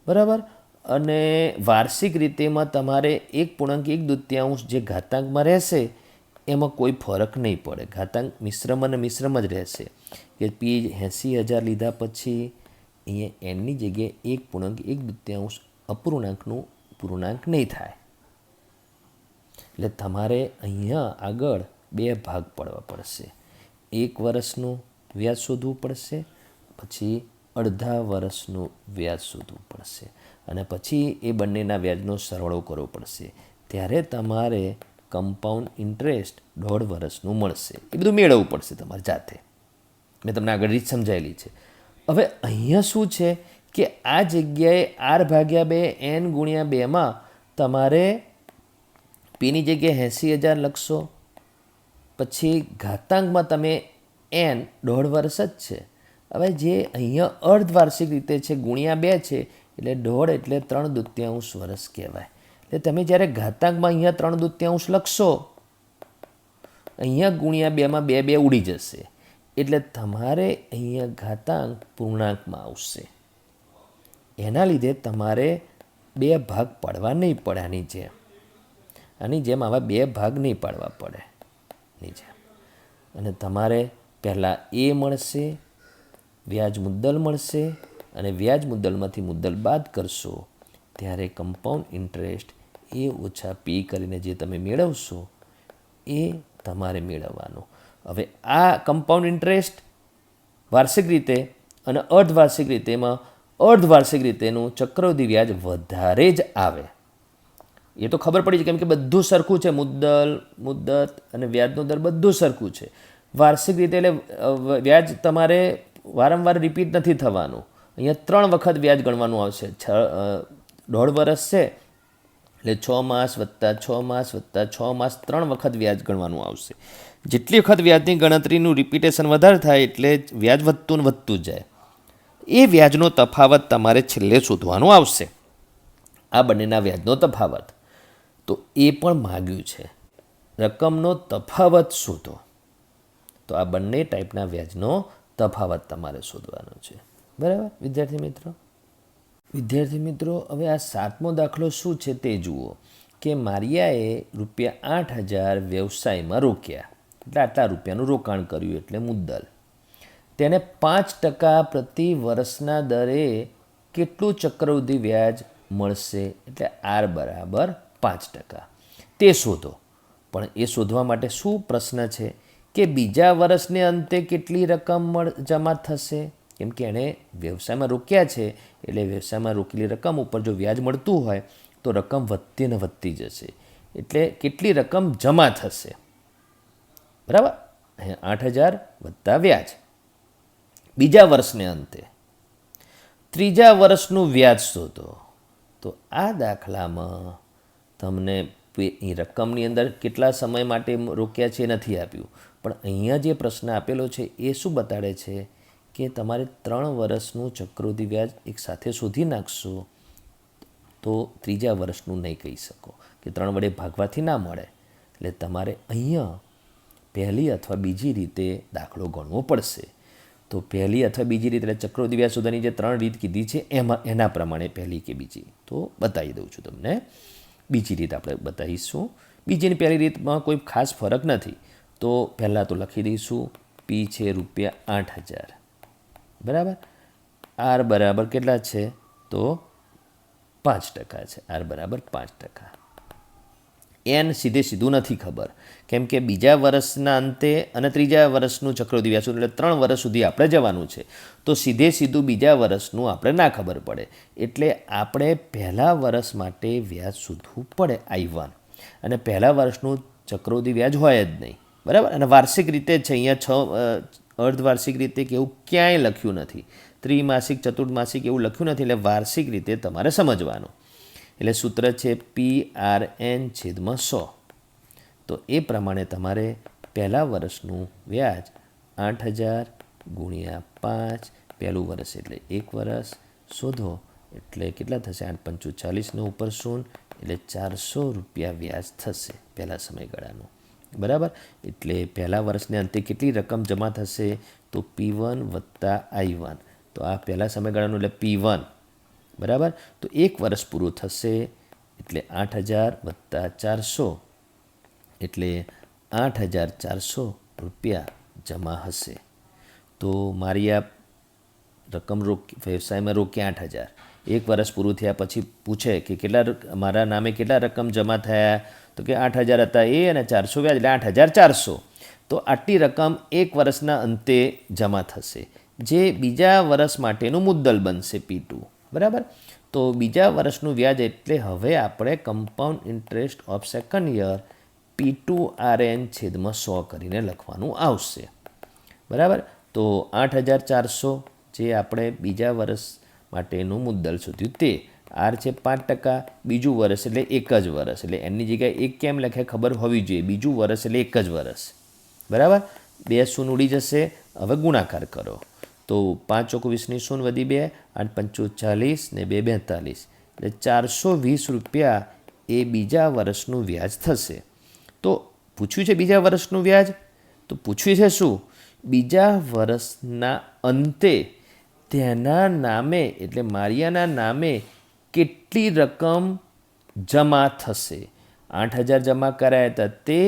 બરાબર. અને વાર્ષિક રીતેમાં તમારે 1.1/2 જે ઘાતાંકમાં રહેશે એમાં કોઈ ફરક નહીં પડે. ઘાતાંક મિશ્રમ અને મિશ્રમ જ રહેશે. કે પી 80,000 લીધા પછી અહીંયા એનની જગ્યાએ 1.1/2 અપૂર્ણાંકનું પૂર્ણાંક નહીં થાય. એટલે તમારે અહીંયા આગળ 2 ભાગ પાડવા પડશે. 1 વર્ષનું વ્યાજ શોધવું પડશે, પછી અડધા વર્ષનું વ્યાજ શોધવું પડશે, અને પછી એ બંનેના વ્યાજનો સરવાળો કરવો પડશે. ત્યારે તમારે કમ્પાઉન્ડ ઇન્ટરેસ્ટ 1.5 વર્ષનું મળશે. એ બધું મેળવવું પડશે તમારે જાતે. મેં તમને આગળ રીત સમજાયેલી છે. હવે અહીંયા શું છે કે આ જગ્યાએ r/2 n × 2માં તમારે પીની જગ્યાએ 80,000 લખશો, પછી ઘાતાંકમાં તમે n 1.5 વર્ષ જ છે. હવે જે અહીંયા અર્ધવાર્ષિક રીતે છે ×2 છે એટલે 1.5 એટલે 3/2 વર્ષ કહેવાય. એટલે તમે જ્યારે ઘાતાંકમાં અહીંયા 3/2 લખશો, અહીંયા ગુણ્યા 2માં 2 2 ઉડી જશે, એટલે તમારે અહીંયા ઘાતાંક પૂર્ણાંકમાં આવશે. એના લીધે તમારે 2 ભાગ પાડવા નહીં પડે. આની જેમ આવા 2 ભાગ નહીં પાડવા પડે ની જેમ. અને તમારે પહેલાં એ મળશે, વ્યાજ મુદ્દલ મળશે, અને વ્યાજ મુદ્દલમાંથી મુદ્દલ બાદ કરશો ત્યારે કમ્પાઉન્ડ ઇન્ટરેસ્ટ એ ઓછા પી કરીને જે તમે મેળવશો એ તમારે મેળવવાનું. હવે આ કમ્પાઉન્ડ ઇન્ટરેસ્ટ વાર્ષિક રીતે અને અર્ધવાર્ષિક રીતે, એમાં અર્ધવાર્ષિક રીતેનું ચક્રવૃદ્ધિ વ્યાજ વધારે જ આવે. એ તો ખબર પડી છે, કેમ કે બધું સરખું છે, મુદ્દત અને વ્યાજનો દર બધું સરખું છે. વાર્ષિક રીતે એટલે વ્યાજ તમારે વારંવાર રિપીટ નથી થવાનું. અહીંયા 3 વખત વ્યાજ ગણવાનું આવશે. 1.5 વર્ષ છે એટલે 6 માસ વત્તા 6 માસ વત્તા 6 માસ 3 વખત વ્યાજ ગણવાનું આવશે. જેટલી વખત વ્યાજની ગણતરીનું રિપીટેશન વધારે થાય એટલે વ્યાજ વધતું ને વધતું જાય. એ વ્યાજનો તફાવત તમારે છેલ્લે શોધવાનો આવશે. આ બંનેના વ્યાજનો તફાવત તો એ પણ માગ્યું છે. રકમનો તફાવત શોધો. તો આ બંને ટાઈપના વ્યાજનો તફાવત તમારે શોધવાનો છે. બરાબર વિદ્યાર્થી મિત્રો, હવે આ 7મો દાખલો શું છે તે જુઓ કે મારિયાએ ₹8,000 વ્યવસાયમાં રોક્યા, એટલે આટલા રૂપિયાનું રોકાણ કર્યું એટલે મુદ્દલ. તેને 5% પ્રતિ વર્ષના દરે કેટલું ચક્રવૃદ્ધિ વ્યાજ મળશે, એટલે R બરાબર 5%. તે શોધો. પણ એ શોધવા માટે શું પ્રશ્ન છે કે બીજા વર્ષને અંતે કેટલી રકમ જમા થશે, કેમ કે એણે વ્યવસાયમાં રોક્યા છે એટલે વ્યવસાયમાં રોકેલી રકમ ઉપર જો વ્યાજ મળતું હોય તો રકમ વધતી ને વધતી જશે. એટલે કેટલી રકમ જમા થશે, બરાબર. અહીંયા 8,000 વત્તા વ્યાજ બીજા વર્ષને અંતે. ત્રીજા વર્ષનું વ્યાજ શોધો. તો આ દાખલામાં તમને રકમની અંદર કેટલા સમય માટે રોક્યા છે એ નથી આપ્યું, પણ અહીંયા જે પ્રશ્ન આપેલો છે એ શું બતાડે છે કે તમારે 3 વર્ષનું ચક્રવૃદ્ધિ વ્યાજ એક સાથે શોધી નાખશો તો ત્રીજા વર્ષનું નહીં કહી શકો, કે 3 વડે ભાગવાથી ના મળે. એટલે તમારે અહીંયા પહેલી અથવા બીજી રીતે દાખલો ગણવો પડશે. તો પહેલી અથવા બીજી રીતે એટલે ચક્રવૃદ્ધિ વ્યાજ શોધવાની જે 3 રીત કીધી છે એના પ્રમાણે પહેલી કે બીજી તો બતાવી દઉં છું તમને. બીજી રીત આપણે બતાવીશું. બીજી અને પહેલી રીતમાં કોઈ ખાસ ફરક નથી. તો પહેલાં તો લખી દઈશું પી છે ₹8,000, બરાબર. આર બરાબર કેટલા છે તો 5% છે. આર બરાબર 5%. એન સીધું નથી ખબર, કેમ કે બીજા વર્ષના અંતે અને ત્રીજા વર્ષનું ચક્રવૃદ્ધિ વ્યાજ એટલે 3 વર્ષ સુધી આપણે જવાનું છે. તો સીધું બીજા વર્ષનું આપણે ના ખબર પડે, એટલે આપણે પહેલા વર્ષ માટે વ્યાજ શોધવું પડે I1, અને પહેલા વર્ષનું ચક્રવૃદ્ધિ વ્યાજ હોય જ નહીં, બરાબર. અને વાર્ષિક રીતે જ છે, અહીંયા અર્ધવાર્ષિક રીતે કે એવું ક્યાંય લખ્યું નથી, ત્રિમાસિક ચતુર્માસિક એવું લખ્યું નથી, એટલે વાર્ષિક રીતે તમારે સમજવાનું. એટલે સૂત્ર છે PRN/100. તો એ પ્રમાણે તમારે પહેલા વર્ષનું વ્યાજ 8,000 ગુણ્યા 5, પહેલું વર્ષ એટલે 1 વર્ષ શોધો, એટલે કેટલા થશે 8 × 5 = 40 ઉપર 0 એટલે ₹400 વ્યાજ થશે પહેલા સમયગાળાનું, બરાબર. એટલે પહેલા વર્ષને અંતે કેટલી રકમ જમા થશે તો P1 વત્તા I1. તો આ પહેલા સમયગાળાનું એટલે P1, બરાબર. તો 1 વર્ષ પૂરું થશે એટલે 8,000 વત્તા 400 એટલે ₹8,400 જમા હશે. તો મારી આ રકમ વ્યવસાયમાં રોક્યા 8,000. 1 વર્ષ પૂરું થયા પછી પૂછે કે મારા નામે કેટલા રકમ જમા થયા, તો કે 8,000 હતા એ અને 400 વ્યાજ એટલે 8,400. તો આટલી રકમ 1 વર્ષના અંતે જમા થશે, જે બીજા વર્ષ માટેનું મુદ્દલ બનશે P2, બરાબર. તો બીજા વર્ષનું વ્યાજ એટલે હવે આપણે compound interest of second year P2RN/100 કરીને લખવાનું આવશે, બરાબર. તો 8,400 જે આપણે બીજા વર્ષ માટેનું મુદ્દલ શોધ્યું તે આર છે 5%, બીજું વર્ષ એટલે 1 જ વર્ષ, એટલે એની જગ્યાએ 1 કેમ લખે ખબર હોવી જોઈએ, બીજું વર્ષ એટલે 1 જ વર્ષ, બરાબર. 2 શૂન્ય ઉડી જશે. હવે ગુણાકાર કરો તો 5 × 20 0 વધી 2, 8 × 5 = 40 ને 2 = 42, એટલે ₹420 એ બીજા વર્ષનું વ્યાજ થશે. તો પૂછ્યું છે બીજા વર્ષનું વ્યાજ, તો પૂછ્યું છે શું? બીજા વર્ષના અંતે તેના નામે એટલે મારિયાના નામે કેટલી રકમ જમા થશે. 8,000 જમા કરાયા હતા તે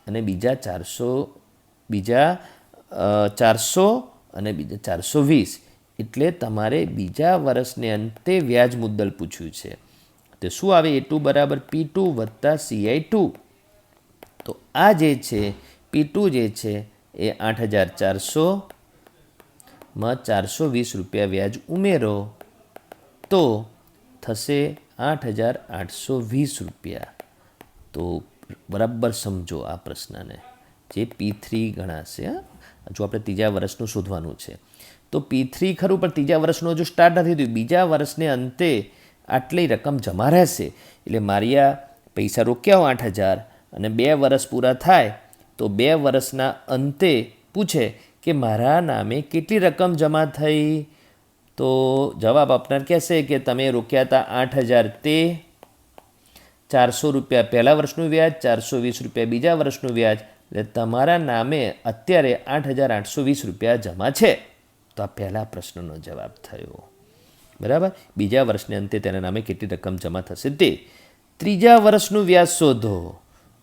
અને બીજા 400 અને બીજા 420, એટલે તમારે બીજા વર્ષને અંતે વ્યાજ મુદ્દલ પૂછ્યું છે. તો શું આવે? A2 બરાબર P2 વત્તા CI2. તો આ જે છે P2 જે છે એ 8,400માં 420 રૂપિયા વ્યાજ ઉમેરો તો થશે 8,820 રૂપિયા. તો બરાબર સમજો આ પ્રશ્નને, જે P3 ગણાશે. જો આપણે ત્રીજા વર્ષનું શોધવાનું છે તો P3 ખરું, પણ ત્રીજા વર્ષનું હજુ સ્ટાર્ટ નથી થયું. બીજા વર્ષને અંતે આટલી રકમ જમા રહેશે. એટલે મારિયા પૈસા રોક્યા 8,000 અને 2 વર્ષ પૂરા થાય તો 2 વર્ષના અંતે પૂછે કે મારા નામે કેટલી રકમ જમા થઈ. તો જવાબ આપનાર કહેશે કે તમે રોક્યા હતા 8,000, તે 400 રૂપિયા પહેલા વર્ષનું વ્યાજ, 420 રૂપિયા બીજા વર્ષનું વ્યાજ, એટલે તમારા નામે અત્યારે 8,820 રૂપિયા જમા છે. તો આ પહેલા પ્રશ્નનો જવાબ થયો. બરાબર. બીજા વર્ષને અંતે તેના નામે કેટલી રકમ જમા થશે તે. ત્રીજા વર્ષનું વ્યાજ શોધો.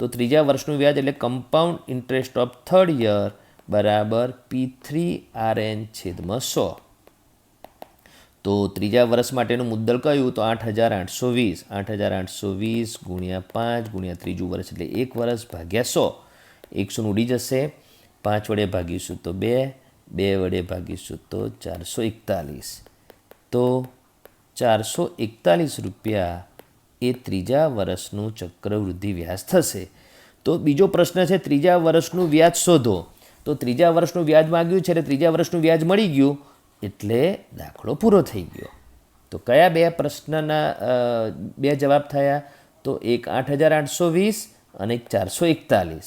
તો ત્રીજા વર્ષનું વ્યાજ એટલે compound interest of third year બરાબર P3RN/100. તો ત્રીજા વર્ષ માટેનું મુદ્દલ કયું? તો 8,820. 8,820 ગુણ્યા 5 ગુણ્યા ત્રીજું વર્ષ એટલે 1 વર્ષ ભાગ્યા 100. 100 ઉડી જશે. 5 વડે ભાગીશું તો 2, 2 વડે ભાગીશું તો 441. તો 441 રૂપિયા એ ત્રીજા વર્ષનું ચક્રવૃદ્ધિ વ્યાજ થશે. તો બીજો પ્રશ્ન છે ત્રીજા વર્ષનું વ્યાજ શોધો. તો ત્રીજા વર્ષનું વ્યાજ માંગ્યું છે એટલે ત્રીજા વર્ષનું વ્યાજ મળી ગયું એટલે દાખલો પૂરો થઈ ગયો. તો કયા બે પ્રશ્નના બે જવાબ થયા? તો એક 8,820 અને એક 441.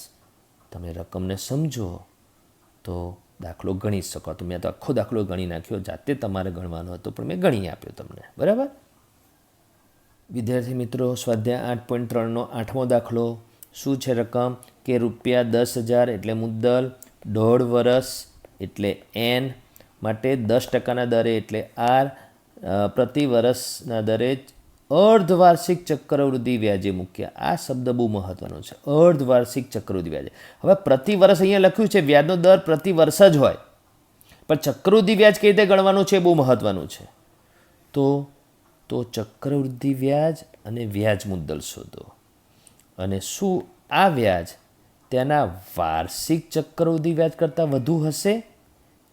તમે રકમને સમજો તો દાખલો ગણી શકો. તો મેં તો આખો દાખલો ગણી નાખ્યો, જાતે તમારે ગણવાનો હતો પણ મેં ગણી આપ્યો તમને. બરાબર. વિદ્યાર્થી મિત્રો, સ્વાધ્યાય 8.3નો 8મો દાખલો. શું છે રકમ? કે રૂપિયા 10,000 એટલે મુદ્દલ, 1.5 વર્ષ એટલે N માટે 10%ના દરે એટલે R, પ્રતિ વર્ષના દરે અર્ધવાર્ષિક ચક્રવૃદ્ધિ વ્યાજે મૂક્યા. આ શબ્દ બહુ મહત્વનો છે, અર્ધવાર્ષિક ચક્રવૃદ્ધિ વ્યાજે. હવે પ્રતિ વર્ષ અહીંયા લખ્યું છે, વ્યાજનો દર પ્રતિ વર્ષ જ હોય, પણ ચક્રવૃદ્ધિ વ્યાજ કઈ રીતે ગણવાનું છે બહુ મહત્વનું છે. તો ચક્રવૃદ્ધિ વ્યાજ અને વ્યાજ મુદ્દલ શોધો. અને શું આ વ્યાજ તેના વાર્ષિક ચક્રવૃદ્ધિ વ્યાજ કરતાં વધુ હશે?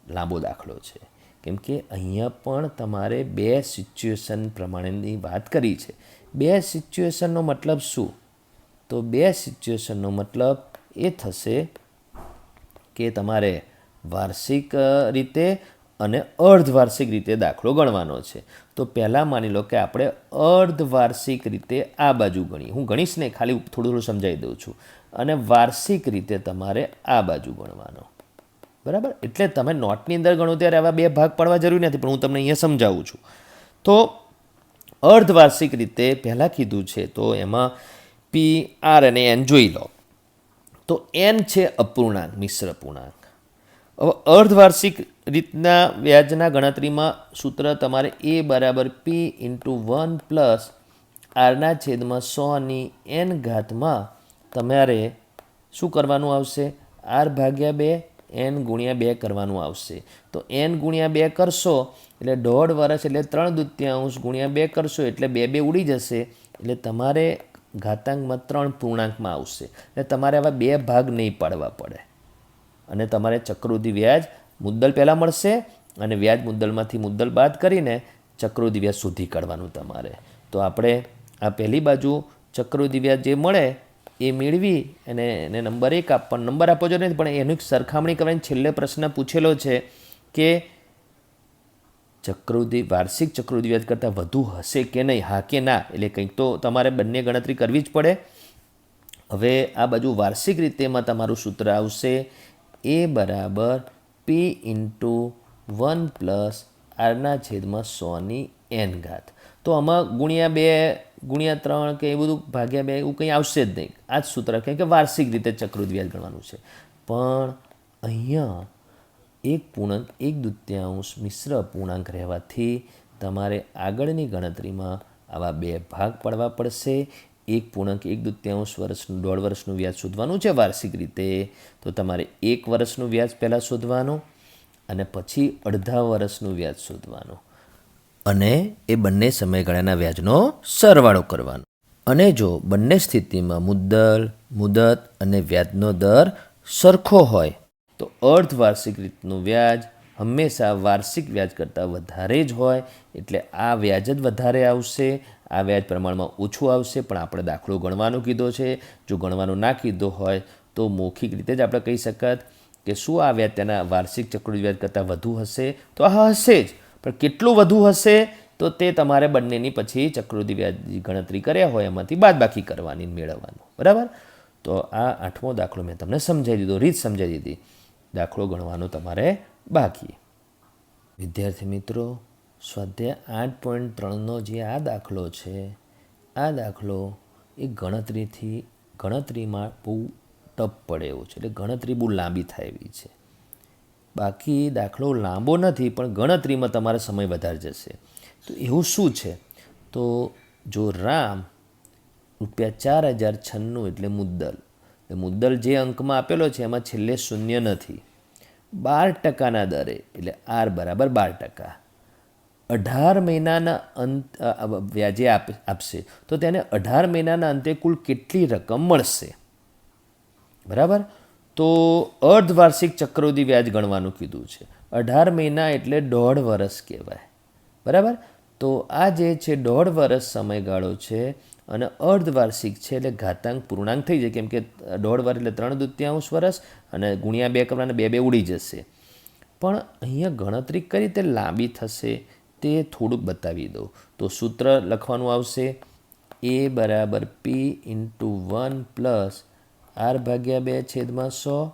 લાંબો દાખલો છે, કેમ કે અહીંયા પણ તમારે બે સિચ્યુએશન પ્રમાણેની વાત કરી છે. બે સિચ્યુએશનનો મતલબ શું? તો બે સિચ્યુએશનનો મતલબ એ થશે કે તમારે વાર્ષિક રીતે અને અર્ધવાર્ષિક રીતે દાખલો ગણવાનો છે. તો પહેલાં માની લો કે આપણે અર્ધવાર્ષિક રીતે આ બાજુ ગણીએ. હું ગણીશ ને, ખાલી થોડું સમજાવી દઉં છું. અને વાર્ષિક રીતે તમારે આ બાજુ ગણવાનો. બરાબર. એટલે તમે નોટની અંદર ગણો ત્યારે આવા બે ભાગ પાડવા જરૂરી નથી, પણ હું તમને અહીંયા સમજાવું છું. તો અર્ધવાર્ષિક રીતે પહેલાં કીધું છે, તો એમાં P, R અને N જોઈ લો. તો N છે અપૂર્ણાંક, મિશ્ર પૂર્ણાંક. હવે અર્ધવાર્ષિક રીતના વ્યાજના ગણતરીમાં સૂત્ર તમારે A બરાબર P × 1 + R/100(n)માં તમારે શું કરવાનું આવશે? R ભાગ્યા 2 N ગુણ્યા 2 કરવાનું આવશે. તો N ગુણ્યા 2 કરશો એટલે 1.5 વર્ષ એટલે 3/2 ગુણ્યા 2 કરશો એટલે 2 ઉડી જશે. એટલે તમારે ઘાતાંકમાં 3 પૂર્ણાંકમાં આવશે. એટલે તમારે આવા બે ભાગ નહીં પાડવા પડે. અને તમારે ચક્રવૃદ્ધિ વ્યાજ મુદ્દલ પહેલાં મળશે અને વ્યાજ મુદ્દલમાંથી મુદ્દલ બાદ કરીને ચક્રવૃદ્ધિ વ્યાજ શોધી કાઢવાનું તમારે. તો આપણે આ પહેલી બાજુ ચક્રવૃદ્ધિ વ્યાજ જે મળે એ મેળવી અને એને નંબર 1 આપવાનો. નંબર આપવો જોઈએ નહીં, પણ એની સરખામણી કરવાની છેલ્લે પ્રશ્ન પૂછેલો છે કે વાર્ષિક ચક્રવૃદ્ધિ વ્યાજ કરતાં વધુ હશે કે નહીં, હા કે ના. એટલે કંઈક તો તમારે બંને ગણતરી કરવી જ પડે. હવે આ બાજુ વાર્ષિક રીતેમાં તમારું સૂત્ર આવશે A બરાબર P × 1 + R/100(n)। તો આમાં ગુણ્યા 2 ગુણ્યા 3 કે એ બધું ભાગ્યા 2 એવું કંઈ આવશે જ નહીં. આ જ સૂત્ર કેમ કે વાર્ષિક રીતે ચક્રવૃદ્ધિ વ્યાજ ગણવાનું છે. પણ અહીંયા એક પૂર્ણાંક 1/2 મિશ્ર પૂર્ણાંક રહેવાથી તમારે આગળની ગણતરીમાં આવા 2 ભાગ પાડવા પડશે. એક પૂર્ણાંક 1/2 વર્ષનું 1.5 વર્ષનું વ્યાજ શોધવાનું છે વાર્ષિક રીતે, તો તમારે 1 વર્ષનું વ્યાજ પહેલાં શોધવાનું અને પછી અડધા વર્ષનું વ્યાજ શોધવાનું અને એ બંને સમયગાળાના વ્યાજનો સરવાળો કરવાનો. અને જો બંને સ્થિતિમાં મુદ્દલ, મુદત અને વ્યાજનો દર સરખો હોય તો અર્ધવાર્ષિક રીતનું વ્યાજ હંમેશા વાર્ષિક વ્યાજ કરતાં વધારે જ હોય, એટલે આ વ્યાજ જ વધારે આવશે. આ વ્યાજ પ્રમાણમાં ઓછું આવશે, પણ આપણે દાખલો ગણવાનો કીધો છે. જો ગણવાનો ના કીધો હોય તો મૌખિક રીતે જ આપણે કહી શકત કે શું આ વ્યાજ તેના વાર્ષિક ચક્રવૃદ્ધિ વ્યાજ કરતાં વધુ હશે, તો આ હશે જ, પણ કેટલું વધુ હશે તો તે તમારે બંનેની પછી ચક્રવૃદ્ધિ વ્યાજની ગણતરી કર્યા હોય એમાંથી બાદબાકી કરવાની, મેળવવાનું. બરાબર? તો આ 8મો દાખલો મેં તમને સમજાવી દીધો, રીત સમજાવી દીધી. દાખલો ગણવાનો તમારે બાકી. વિદ્યાર્થી મિત્રો, સ્વાધ્યાય 8.3નો જે આ દાખલો છે, આ દાખલો એ ગણતરીમાં બહુ ટફ પડે એવું છે, એટલે ગણતરી બહુ લાંબી થાય એવી છે. બાકી દાખલો લાંબો નથી, પણ ગણતરીમાં તમારો સમય વધારે જશે. તો એવું શું છે? તો જો રામ ₹4096 એટલે મુદ્દલ, મુદ્દલ જે અંકમાં આપેલો છે એમાં છેલ્લે શૂન્ય નથી. 12% દરે એટલે R બરાબર 12%, 18 મહિનાના અંત વ્યાજે આપશે, તો તેને 18 મહિનાના અંતે કુલ કેટલી રકમ મળશે? બરાબર? તો અર્ધવાર્ષિક ચક્રવૃદ્ધિ વ્યાજ ગણવાનું કીધું છે. 18 મહિના એટલે 1.5 વર્ષ કહેવાય. બરાબર? તો આ જે છે 1.5 વર્ષ સમયગાળો છે અને અર્ધવાર્ષિક છે એટલે ઘાતાંક પૂર્ણાંક થઈ જાય, કેમ કે 1.5 વર્ષ એટલે 3/2 વર્ષ અને ગુણ્યા 2 કરવાના 2 ઉડી જશે. પણ અહીંયા ગણતરી કઈ રીતે લાંબી થશે તે થોડુંક બતાવી દઉં. તો સૂત્ર લખવાનું આવશે A બરાબર P × 1 + R/2/100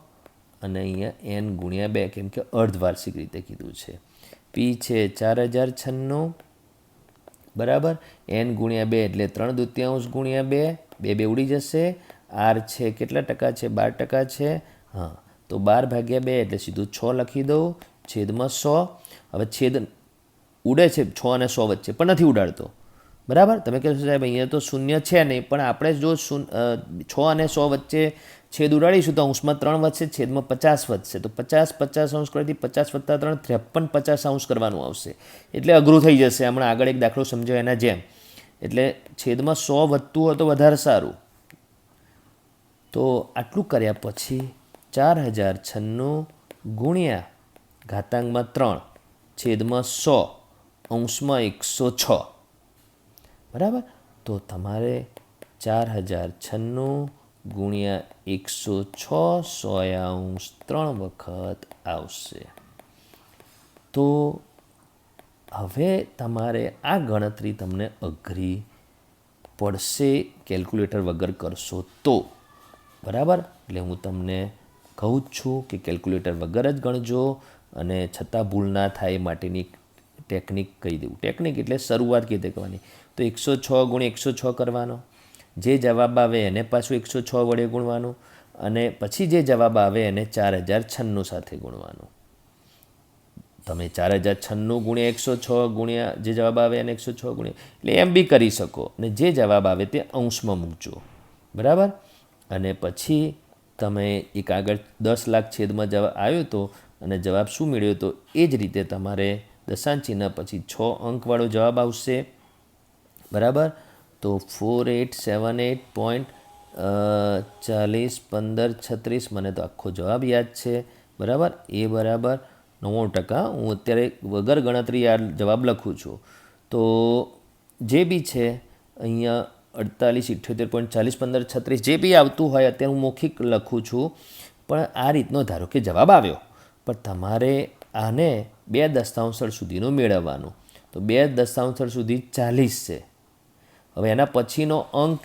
અને અહીંયા N ગુણ્યા 2, કેમ કે અર્ધવાર્ષિક રીતે કીધું છે. P છે 4096 બરાબર, N ગુણ્યા 2 એટલે 3/2 ગુણ્યા 2 ઉડી જશે. R છે કેટલા ટકા છે? 12% છે. હા, તો 12/2 એટલે સીધું 6 લખી દઉં, છેદમાં 100. હવે છેદ ઉડે છે 6 અને 100 વચ્ચે, પણ નથી ઉડાડતો. બરાબર? તમે કહેશો સાહેબ અહીંયા તો શૂન્ય છે નહીં, પણ આપણે જો 6 અને 100 વચ્ચે છેદ ઉડાડીશું તો અંશમાં 3 વધશે, છેદમાં 50 વધશે. તો 50 કરવાથી 50 + 3 53 કરવાનું આવશે, એટલે અઘરું થઈ જશે. હમણાં આગળ એક દાખલો સમજાયો એના જેમ. એટલે છેદમાં 100 વધતું હોય તો વધારે સારું. તો આટલું કર્યા પછી 4096 ગુણ્યા ઘાતાંકમાં 3 છેદમાં 100 અંશમાં 106. બરાબર? તો તમારે 4096 ગુણ્યા 106 100 3 વખત આવશે. તો હવે તમારે આ ગણતરી તમને અઘરી પડશે કેલ્ક્યુલેટર વગર કરશો તો. બરાબર? એટલે હું તમને કહું જ છું કે કેલ્ક્યુલેટર વગર જ ગણજો, અને છતાં ભૂલ ના થાય માટેની ટેકનિક કહી દઉં. ટેકનિક એટલે શરૂઆત કેવી રીતે કરવાની? તો 106 × 106 કરવાનો, જે જવાબ આવે એને પાછું 106 વડે ગુણવાનું, અને પછી જે જવાબ આવે એને 4096 સાથે ગુણવાનું. તમે 4096 ગુણ્યા 106 ગુણ્યા જે જવાબ આવે એને 106 ગુણ્યા, એટલે એમ બી કરી શકો, અને જે જવાબ આવે તે અંશમાં મૂકજો. બરાબર? અને પછી તમે એક આગળ 10 લાખ છેદમાં જવાબ આવ્યો તો, અને જવાબ શું મેળવ્યો તો એ જ રીતે તમારે દશાંશ ચિહ્ન પછી 6 અંકવાળો જવાબ આવશે. બરાબર? તો 4878.401536, મને તો આખો જવાબ યાદ છે. બરાબર? એ બરાબર 99%. હું અત્યારે વગર ગણતરી આ જવાબ લખું છું. તો જે બી છે અહીંયા 4878.401536 જે બી આવતું હોય, અત્યારે હું મૌખિક લખું છું, પણ આ રીતનો ધારો કે જવાબ આવ્યો, પણ તમારે આને 2 દશાંશ સુધીનું મેળવવાનું. તો 2 દશાંશ સુધી 40 છે. હવે એના પછીનો અંક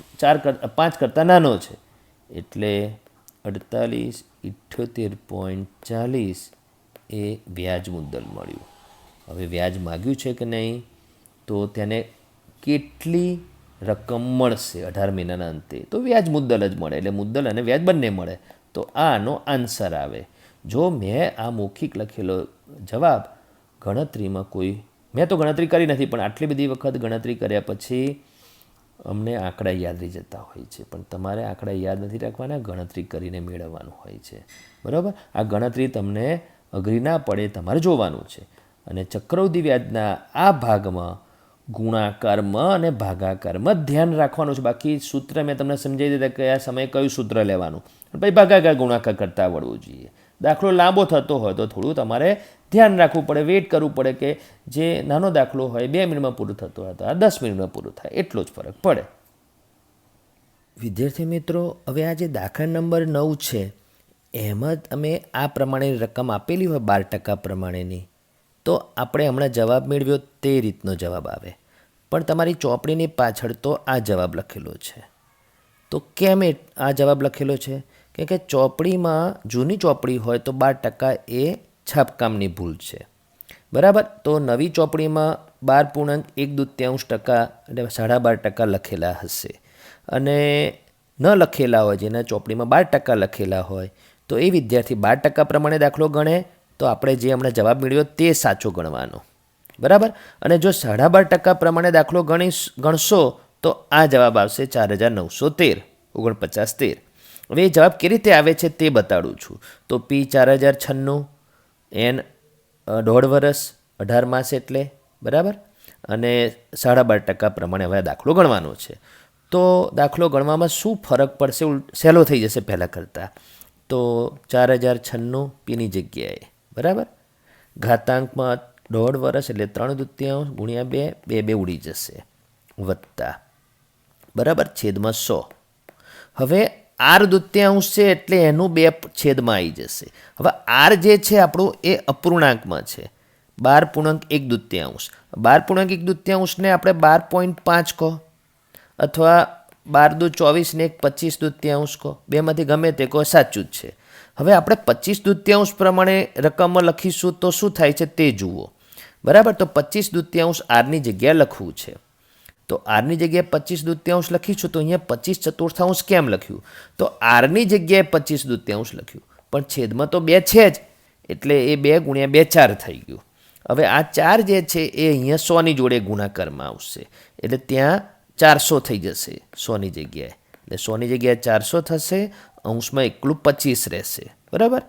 5 કરતાં નાનો છે, એટલે 4878.40 એ વ્યાજ મુદ્દલ મળ્યું. હવે વ્યાજ માગ્યું છે કે નહીં, તો તેને કેટલી રકમ મળશે 18 મહિનાના અંતે તો વ્યાજ મુદ્દલ જ મળે, એટલે મુદ્દલ અને વ્યાજ બંને મળે. તો આનો આન્સર આવે. જો મેં આ મૌખિક લખેલો જવાબ ગણતરીમાં મેં તો ગણતરી કરી નથી, પણ આટલી બધી વખત ગણતરી કર્યા પછી અમને આંકડા યાદ રહી જતા હોય છે, પણ તમારે આંકડા યાદ નથી રાખવાના, ગણતરી કરીને મેળવવાનું હોય છે. બરાબર, આ ગણતરી તમને અઘરી ના પડે તમારે જોવાનું છે. અને ચક્રવૃદ્ધિ વ્યાજના આ ભાગમાં ગુણાકારમાં અને ભાગાકારમાં જ ધ્યાન રાખવાનું છે. બાકી સૂત્ર મેં તમને સમજાવી દીધા કે આ સમયે કયું સૂત્ર લેવાનું, પછી ભાગાકાર ગુણાકાર કરતા આવડવું જોઈએ. દાખલો લાંબો થતો હોય તો થોડું તમારે ધ્યાન રાખવું પડે, વેઇટ કરવું પડે કે જે નાનો દાખલો હોય 2 મિનિટમાં પૂરો થતો હોય તો આ 10 મિનિટમાં પૂરું થાય, એટલો જ ફરક પડે. વિદ્યાર્થી મિત્રો, હવે આ જે દાખલા નંબર 9 છે એમાં તમે આ પ્રમાણેની રકમ આપેલી હોય 12% પ્રમાણેની, તો આપણે હમણાં જવાબ મેળવ્યો તે રીતનો જવાબ આવે. પણ તમારી ચોપડીની પાછળ તો આ જવાબ લખેલો છે. તો કેમ આ જવાબ લખેલો છે? કે ચોપડીમાં જૂની ચોપડી હોય તો 12% એ છાપકામની ભૂલ છે. બરાબર, તો નવી ચોપડીમાં 12.1/2% એટલે 12.5% લખેલા હશે. અને ન લખેલા હોય, જેના ચોપડીમાં 12% લખેલા હોય, તો એ વિદ્યાર્થી 12% પ્રમાણે દાખલો ગણે તો આપણે જે હમણાં જવાબ મેળવ્યો તે સાચો ગણવાનો. બરાબર, અને જો 12.5% પ્રમાણે દાખલો ગણશો તો આ જવાબ આવશે 4913 4913. હવે એ જવાબ કેવી રીતે આવે છે તે બતાડું છું. તો P 4096, N 1.5 વર્ષ, 18 માસ એટલે બરાબર, અને 12.5% પ્રમાણે હવે દાખલો ગણવાનો છે. તો દાખલો ગણવામાં શું ફરક પડશે? સહેલો થઈ જશે પહેલાં કરતાં. તો 4096 પીની જગ્યાએ બરાબર, ઘાતાંકમાં 1.5 વર્ષ એટલે 3/2 ગુણ્યા 2 2 ઉડી જશે, વત્તા બરાબર છેદમાં 100. હવે આર દૂત્યાંશ છે એટલે એનું 2 છેદમાં આવી જશે. હવે આર જે છે આપણું એ અપૂર્ણાંકમાં છે, 12.1/2. 12.1/2ને આપણે 12.5 કહો, અથવા 12×2 = 24 ને 25/2 કહો, બેમાંથી ગમે તે કહો, સાચું જ છે. હવે આપણે 25/2 પ્રમાણે રકમમાં લખીશું તો શું થાય છે તે જુઓ. બરાબર, તો 25/2 આરની જગ્યાએ લખવું છે. તો આરની જગ્યાએ 25/2 લખીશું તો અહીંયા 25/4 કેમ લખ્યું? તો આરની જગ્યાએ 25/2 લખ્યું, પણ છેદમાં તો 2 છે જ, એટલે એ 2 ગુણ્યા 2 4 થઈ ગયું. હવે આ 4 જે છે એ અહીંયા 100ની જોડે ગુણાકારમાં આવશે, એટલે ત્યાં 400 થઈ જશે 100ની જગ્યાએ. એટલે 100ની જગ્યાએ 400 થશે, અંશમાં એકલું 25 રહેશે. બરાબર,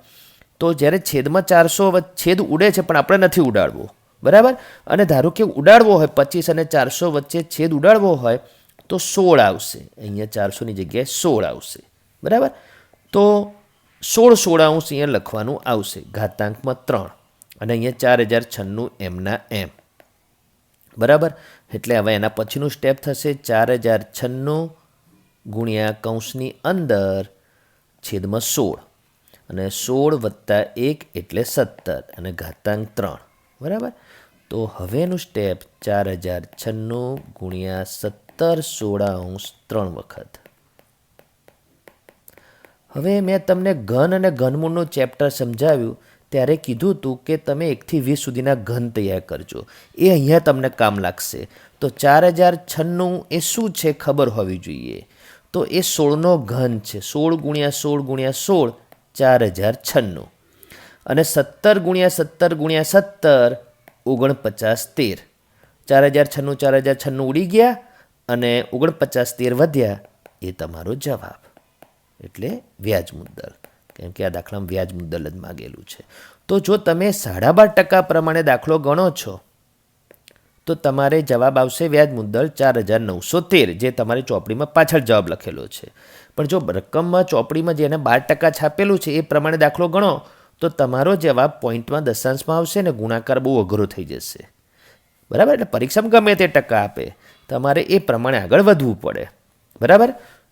તો જ્યારે છેદમાં 400 છેદ ઉડે છે પણ આપણે નથી ઉડાડવો. બરાબર, અને ધારો કે ઉડાડવો હોય 25 અને 400 વચ્ચે છેદ ઉડાડવો હોય તો 16 આવશે. અહીંયા 400ની જગ્યાએ 16 આવશે. બરાબર, તો 16 અહીંયા લખવાનું આવશે, ઘાતાંકમાં 3, અને અહીંયા 4096 એમના એમ. બરાબર, એટલે હવે એના પછીનું સ્ટેપ થશે 4096 ગુણ્યા કૌંસની અંદર છેદમાં 16, અને 16 વત્તા 1 એટલે 17, અને ઘાતાંક 3. બરાબર, તો હવેનું સ્ટેપ 4096 ગુણ્યા 17 16 3 વખત. હવે મેં તમને ઘન અને ઘનમૂળનું ચેપ્ટર સમજાવ્યું ત્યારે કીધું હતું કે તમે 1 થી 20 સુધીના ઘન તૈયાર કરજો, એ અહીંયા તમને કામ લાગશે. તો 4096 એ શું છે ખબર હોવી જોઈએ. તો એ 16નો ઘન છે, 16 ગુણ્યા 16 ગુણ્યા 16 4096, અને 17 ગુણ્યા 17 ગુણ્યા 17 4913. 4096 4096 ઉડી ગયા અને 4913 વધ્યા, એ તમારો જવાબ. એટલે વ્યાજ મુદ્દલ, કેમ કે આ દાખલામાં વ્યાજ મુદ્દલ જ માગેલું છે. તો જો તમે 12.5% પ્રમાણે દાખલો ગણો છો તો તમારે જવાબ આવશે વ્યાજ મુદ્દલ 4913, જે તમારી ચોપડીમાં પાછળ જવાબ લખેલો છે. પણ જો રકમમાં ચોપડીમાં જેને 12% છાપેલું છે એ પ્રમાણે દાખલો ગણો તો તમારો જવાબ પોઈન્ટમાં દશાંશમાં આવશે ને ગુણાકાર બહુ અઘરો થઈ જશે. બરાબર, એટલે પરીક્ષામાં ગમે તે ટકા આપે, તમારે એ પ્રમાણે આગળ વધવું પડે. બરાબર,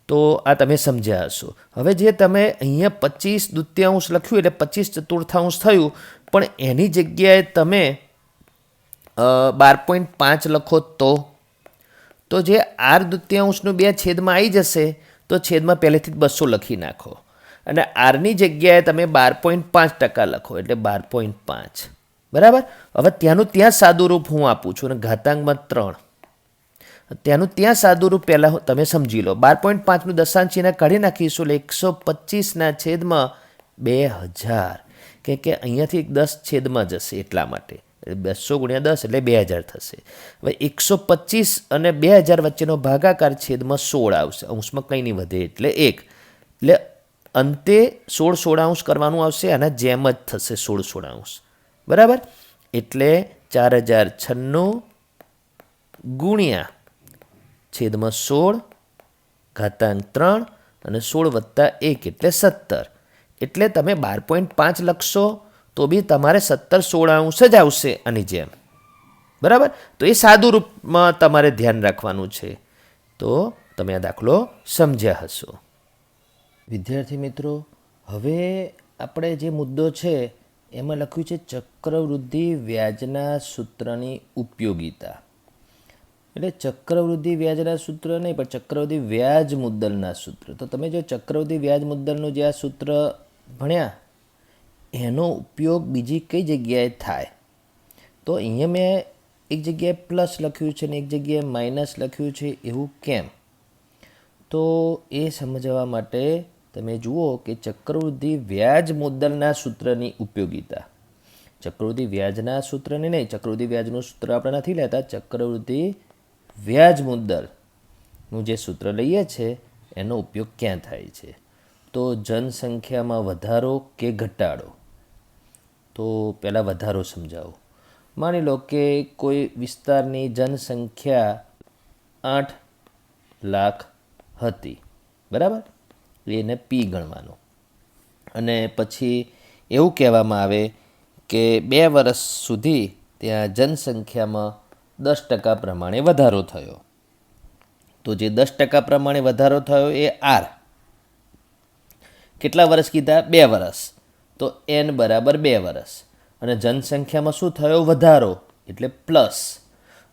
તો આ તમે સમજ્યા હશો. હવે જે તમે અહીંયા 25/2 લખ્યું એટલે 25/4 થયું, પણ એની જગ્યાએ તમે 12.5 લખો તો જે આર દૂત્યાંશનું 2 છેદમાં આવી જશે, તો છેદમાં પહેલેથી જ 200 લખી નાખો, અને આરની જગ્યાએ તમે 12.5% લખો એટલે 12.5. બરાબર, હવે ત્યાંનું ત્યાં સાદું રૂપ હું આપું છું, અને ઘાતાંકમાં 3, ત્યાંનું ત્યાં સાદું રૂપ પહેલાં તમે સમજી લો. 12.5નું દશાંશ ચિહ્ન કાઢી નાખીશું એટલે 125/1000, કે અહીંયાથી 10 છેદમાં જશે એટલા માટે 200 × 10 એટલે 2000 થશે. હવે 125 અને 2000 વચ્ચેનો ભાગાકાર છેદમાં 16 આવશે, અંશમાં કંઈ નહીં વધે એટલે 1, એટલે અંતે 16 કરવાનું આવશે, આના જેમ જ થશે 16 બરાબર. એટલે 4096 ગુણ્યા છેદમાં 16 ઘાતાંક 3 અને 16 + 1 એટલે 17. એટલે તમે 12.5 લખશો તો બી તમારે 17/16 જ આવશે આની જેમ, બરાબર. તો એ સાદું રૂપમાં તમારે ધ્યાન રાખવાનું છે. તો તમે આ દાખલો સમજ્યા હશો. વિદ્યાર્થી મિત્રો, હવે આપણે જે મુદ્દો છે એમાં લખ્યું છે ચક્રવૃદ્ધિ વ્યાજના સૂત્રની ઉપયોગિતા. એટલે ચક્રવૃદ્ધિ વ્યાજના સૂત્ર નહીં, પણ ચક્રવૃદ્ધિ વ્યાજ મુદ્દલના સૂત્ર. તો તમે જો ચક્રવૃદ્ધિ વ્યાજ મુદ્દલનું જે આ સૂત્ર ભણ્યા એનો ઉપયોગ બીજી કઈ જગ્યાએ થાય, તો અહીંયા મેં એક જગ્યાએ પ્લસ લખ્યું છે ને એક જગ્યાએ માઇનસ લખ્યું છે, એવું કેમ? તો એ સમજવા માટે તમે જુઓ કે ચક્રવૃદ્ધિ વ્યાજ મુદ્દલના સૂત્રની ઉપયોગિતા. ચક્રવૃદ્ધિ વ્યાજના સૂત્રને નહીં, ચક્રવૃદ્ધિ વ્યાજનું સૂત્ર આપણે નથી લેતા, ચક્રવૃદ્ધિ વ્યાજ મુદ્દલનું જે સૂત્ર લઈએ છીએ એનો ઉપયોગ ક્યાં થાય છે? તો જનસંખ્યામાં વધારો કે ઘટાડો? તો પહેલાં વધારો સમજાવો. માની લો કે કોઈ વિસ્તારની જનસંખ્યા 8 લાખ હતી, બરાબર, એને પી ગણવાનો. અને પછી એવું કહેવામાં આવે કે 2 વર્ષ સુધી ત્યાં જનસંખ્યામાં 10% પ્રમાણે વધારો થયો. તો જે 10% પ્રમાણે વધારો થયો એ આર. કેટલા વર્ષ કીધા? 2 વર્ષ. તો n = 2 વર્ષ. અને જનસંખ્યામાં શું થયો? વધારો, એટલે પ્લસ.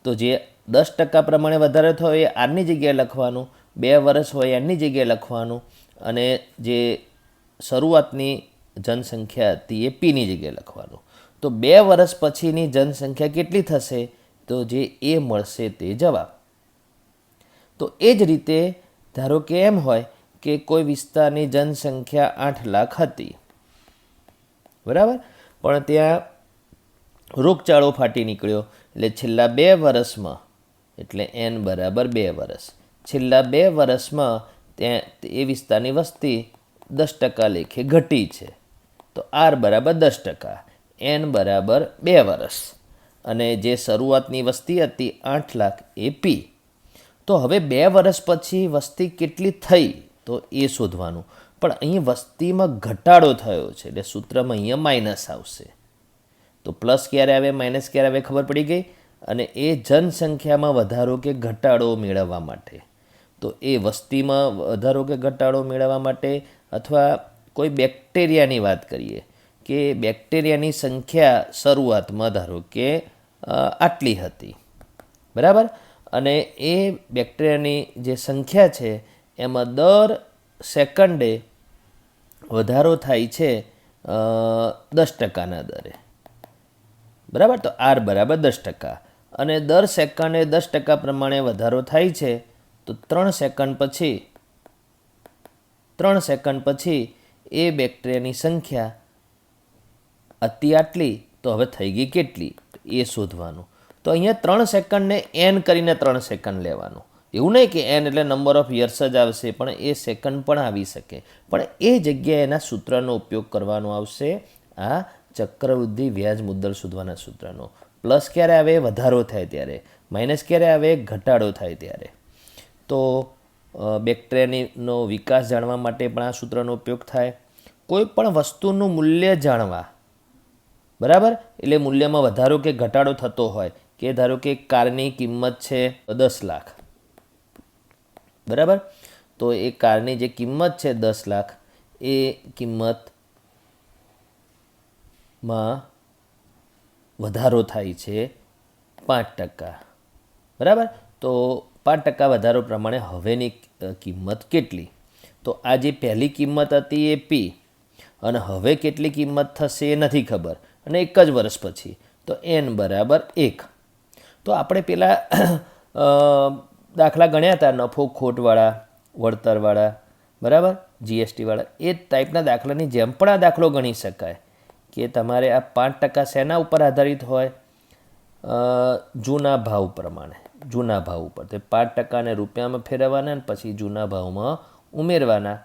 તો જે 10% પ્રમાણે વધારો થયો એ આરની જગ્યાએ લખવાનું, 2 વર્ષ હોય એની જગ્યાએ લખવાનું, અને જે શરૂઆતની જનસંખ્યા હતી એ પીની જગ્યાએ લખવાનું. તો 2 વર્ષ પછીની જનસંખ્યા કેટલી થશે? તો જે એ મળશે તે જવાબ. તો એ જ રીતે ધારો કે એમ હોય કે કોઈ વિસ્તારની જનસંખ્યા 8 લાખ હતી, બરાબર, પણ ત્યાં રોગચાળો ફાટી નીકળ્યો, એટલે છેલ્લા 2 વર્ષમાં, એટલે n = 2 વર્ષ, છેલ્લા 2 વર્ષમાં ત્યાં એ વિસ્તારની વસ્તી 10% લેખે ઘટી છે. તો r = 10%, n = 2 વર્ષ, અને જે શરૂઆતની વસ્તી હતી 8 લાખ એ પી. તો હવે 2 વર્ષ પછી વસ્તી કેટલી થઈ તો એ શોધવાનું. પણ અહીં વસ્તીમાં ઘટાડો થયો છે એટલે સૂત્રમાં અહીંયા માઇનસ આવશે. તો પ્લસ ક્યારે આવે, માઇનસ ક્યારે આવે ખબર પડી ગઈ. અને એ જનસંખ્યામાં વધારો કે ઘટાડો મેળવવા માટે, તો એ વસ્તીમાં વધારો કે ઘટાડો મેળવવા માટે, અથવા કોઈ બેક્ટેરિયાની વાત કરીએ કે બેક્ટેરિયાની સંખ્યા શરૂઆતમાં ધારો કે આટલી હતી, બરાબર, અને એ બેક્ટેરિયાની જે સંખ્યા છે એમાં દર સેકન્ડે વધારો થાય છે 10%ના દરે, બરાબર. તો r = 10%, અને દર સેકન્ડે 10% પ્રમાણે વધારો થાય છે. તો 3 સેકન્ડ પછી એ બેક્ટેરિયાની સંખ્યા હતી આટલી, તો હવે થઈ ગઈ કેટલી એ શોધવાનું. તો અહીંયા 3 સેકન્ડને n કરીને 3 સેકન્ડ લેવાનું. એવું નહીં કે n એટલે નંબર ઓફ યર્સ જ આવશે, પણ એ સેકન્ડ પણ આવી શકે. પણ એ જગ્યાએ એના સૂત્રનો ઉપયોગ કરવાનો આવશે, આ ચક્રવૃદ્ધિ વ્યાજ મુદ્દલ શોધવાના સૂત્રનો. પ્લસ ક્યારે આવે? વધારો થાય ત્યારે. માઇનસ ક્યારે આવે? ઘટાડો થાય ત્યારે. તો બેક્ટેરિયાનો વિકાસ જાણવા માટે પણ આ સૂત્રનો ઉપયોગ થાય. કોઈ પણ વસ્તુનું મૂલ્ય જાણવા, બરાબર, એટલે મૂલ્યમાં વધારો કે ઘટાડો થતો હોય, કે ધારો કે કારની કિંમત છે 10 લાખ, બરાબર, તો એ કારની જે કિંમત છે 10 લાખ, એ કિંમતમાં વધારો થાય છે 5%, બરાબર. તો 5% વધારો પ્રમાણે હવેની કિંમત કેટલી? તો આ જે પહેલી કિંમત હતી એ પી, અને હવે કેટલી કિંમત થશે એ નથી ખબર, અને 1 જ વર્ષ પછી. તો n = 1. તો આપણે પેલા દાખલા ગણ્યા હતા નફો ખોટવાળા, વળતરવાળા, બરાબર, જીએસટીવાળા, એ ટાઈપના દાખલાની જેમ પણ આ દાખલો ગણી શકાય કે તમારે આ 5% શેના ઉપર આધારિત હોય? જૂના ભાવ પ્રમાણે, જૂના ભાવ ઉપર. તે 5%ને રૂપિયામાં ફેરવવાના અને પછી જૂના ભાવમાં ઉમેરવાના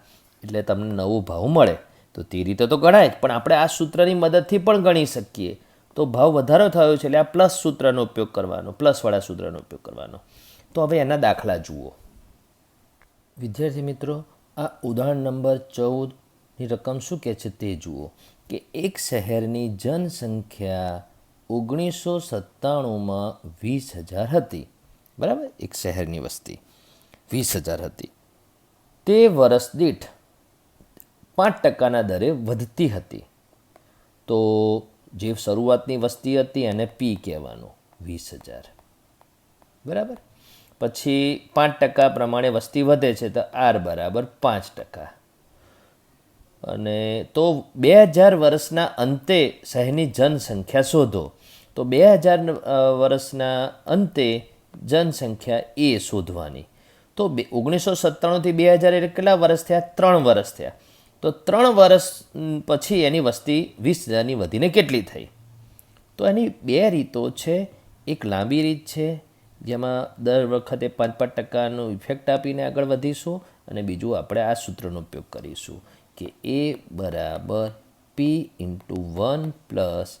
એટલે તમને નવો ભાવ મળે. તો તે રીતે તો ગણાય જ, પણ આપણે આ સૂત્રની મદદથી પણ ગણી શકીએ. તો ભાવ વધારો થયો છે એટલે આ પ્લસ સૂત્રનો ઉપયોગ કરવાનો, પ્લસવાળા સૂત્રનો ઉપયોગ કરવાનો. તો હવે એના દાખલા જુઓ. વિદ્યાર્થી મિત્રો, આ ઉદાહરણ નંબર 14ની રકમ શું કહે છે તે જુઓ કે એક શહેરની જનસંખ્યા 1997માં 20,000 હતી. બરાબર, એક શહેરની વસ્તી 20,000 હતી. તે વર્ષ દીઠ 5%ના દરે વધતી હતી. તો જે શરૂઆતની વસ્તી હતી એને પી કહેવાનું, 20,000. બરાબર, પછી 5% પ્રમાણે વસ્તી વધે છે તો આર બરાબર 5%. અને તો 2000 વર્ષના અંતે શહેરની જનસંખ્યા શોધો. તો 2000 વર્ષના અંતે જનસંખ્યા એ શોધવાની. તો 1997થી 2000 એટલે કેટલા વર્ષ થયા? 3 વર્ષ થયા. તો 3 વર્ષ પછી એની વસ્તી 20,000ની વધીને કેટલી થઈ? તો એની 2 રીતો છે. એક લાંબી રીત છે જેમાં દર વખતે 5% ઇફેક્ટ આપીને આગળ વધીશું, અને બીજું આપણે આ સૂત્રનો ઉપયોગ કરીશું કે એ બરાબર પી ઇન્ટુ 1 +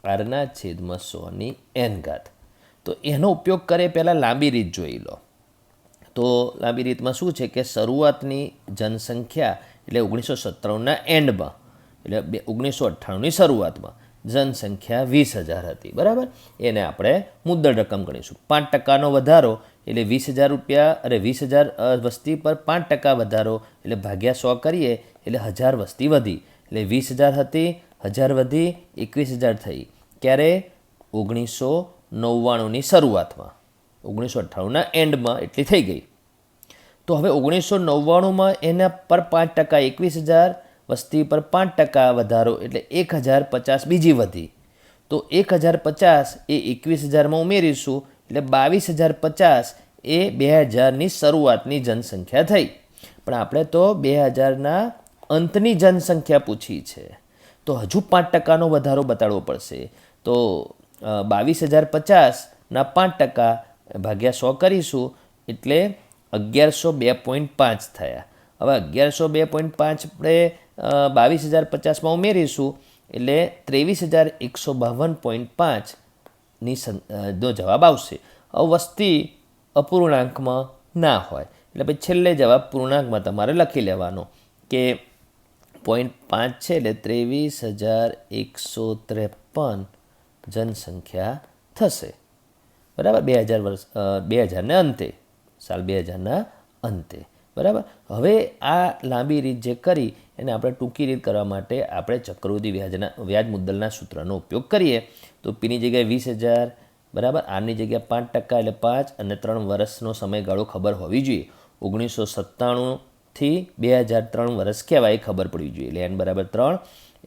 આરના છેદમાં 100n. તો એનો ઉપયોગ કરે પહેલાં લાંબી રીત જોઈ લો. તો લાંબી રીતમાં શું છે કે શરૂઆતની જનસંખ્યા એટલે 1997ના એન્ડમાં, એટલે 1998ની શરૂઆતમાં જનસંખ્યા 20,000 હતી. બરાબર, એને આપણે મુદ્દલ રકમ ગણીશું. 5%નો વધારો એટલે 20,000 રૂપિયા, અરે 20,000 વસ્તી પર 5% વધારો એટલે ભાગ્યા 100 કરીએ એટલે 1000 વસ્તી વધી. એટલે 20,000 હતી, 1000 વધી 21,000 થઈ. ક્યારે? 1999ની શરૂઆતમાં, 1998ના એન્ડમાં એટલી થઈ ગઈ. તો હવે 1999માં એના પર 5%, 21,000 વસ્તી પર 5% વધારો એટલે 1,050 બીજી વધી. તો 1,050 એ 21,000માં ઉમેરીશું એટલે 22,050 એ 2000ની શરૂઆતની જનસંખ્યા થઈ. પણ આપણે તો 2000ના અંતની જનસંખ્યા પૂછી છે, તો હજુ 5%નો વધારો બતાડવો પડશે. તો 22,050ના 5% ભાગ્યા 100 કરીશું એટલે 1102.5 થયા. હવે 1102.5 આપણે 22,050માં ઉમેરીશું એટલે 23,152.5ની નો જવાબ આવશે. હવે વસ્તી અપૂર્ણાંકમાં ના હોય એટલે પછી છેલ્લે જવાબ પૂર્ણાંકમાં તમારે લખી લેવાનો કે 0.5 છે એટલે 23,153 જનસંખ્યા થશે. બરાબર, 2000ને અંતે, સાલ 2000ના અંતે. બરાબર, હવે આ લાંબી રીત જે કરી એને આપણે ટૂંકી રીત કરવા માટે આપણે ચક્રવૃદ્ધિ વ્યાજ મુદ્દલના સૂત્રનો ઉપયોગ કરીએ. તો પીની જગ્યાએ 20,000, બરાબર, આરની જગ્યાએ 5% એટલે 5, અને 3 વર્ષનો સમયગાળો ખબર હોવી જોઈએ. 1997થી 2003 વર્ષ કહેવાય એ ખબર પડવી જોઈએ. એટલે n બરાબર 3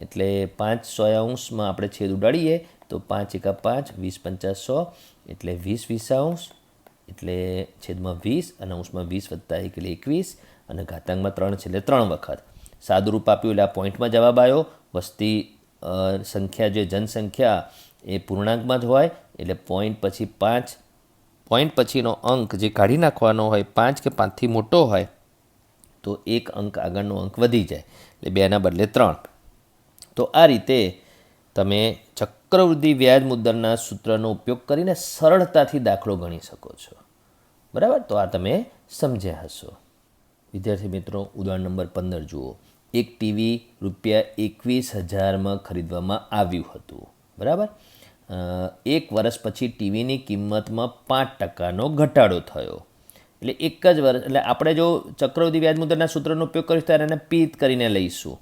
એટલે 5 100 આપણે છેદ ઉડાડીએ તો 5 × 5 20 × 100 એટલે 20 એટલે છેદમાં 20 અને અંશમાં 20 + 1 એટલે 21 અને ઘાતાંકમાં 3 છે એટલે 3 વખત. સાદુરૂપ આપ્યું એટલે આ પોઈન્ટમાં જવાબ આવ્યો. વસ્તી સંખ્યા જે જનસંખ્યા એ પૂર્ણાંકમાં જ હોય એટલે પોઈન્ટ પછી 5, પોઈન્ટ પછીનો અંક જે કાઢી નાખવાનો હોય 5 કે 5થી મોટો હોય તો એક અંક આગળનો અંક વધી જાય એટલે 2ના બદલે 3. તો આ રીતે તમે ચક્રવૃદ્ધિ વ્યાજ મુદ્દલના સૂત્રનો ઉપયોગ કરીને સરળતાથી દાખલો ગણી શકો છો. બરાબર, તો આ તમે સમજ્યા હશો. વિદ્યાર્થી મિત્રો, ઉદાહરણ નંબર 15 જુઓ. એક ટીવી ₹21,000માં ખરીદવામાં આવ્યું હતું. બરાબર, એક વર્ષ પછી ટીવીની કિંમતમાં 5%નો ઘટાડો થયો. એટલે એક જ વર્ષ, એટલે આપણે જો ચક્રવૃદ્ધિ વ્યાજ મુદ્દલના સૂત્રનો ઉપયોગ કરીશું ત્યારે એને પી કરીને લઈશું.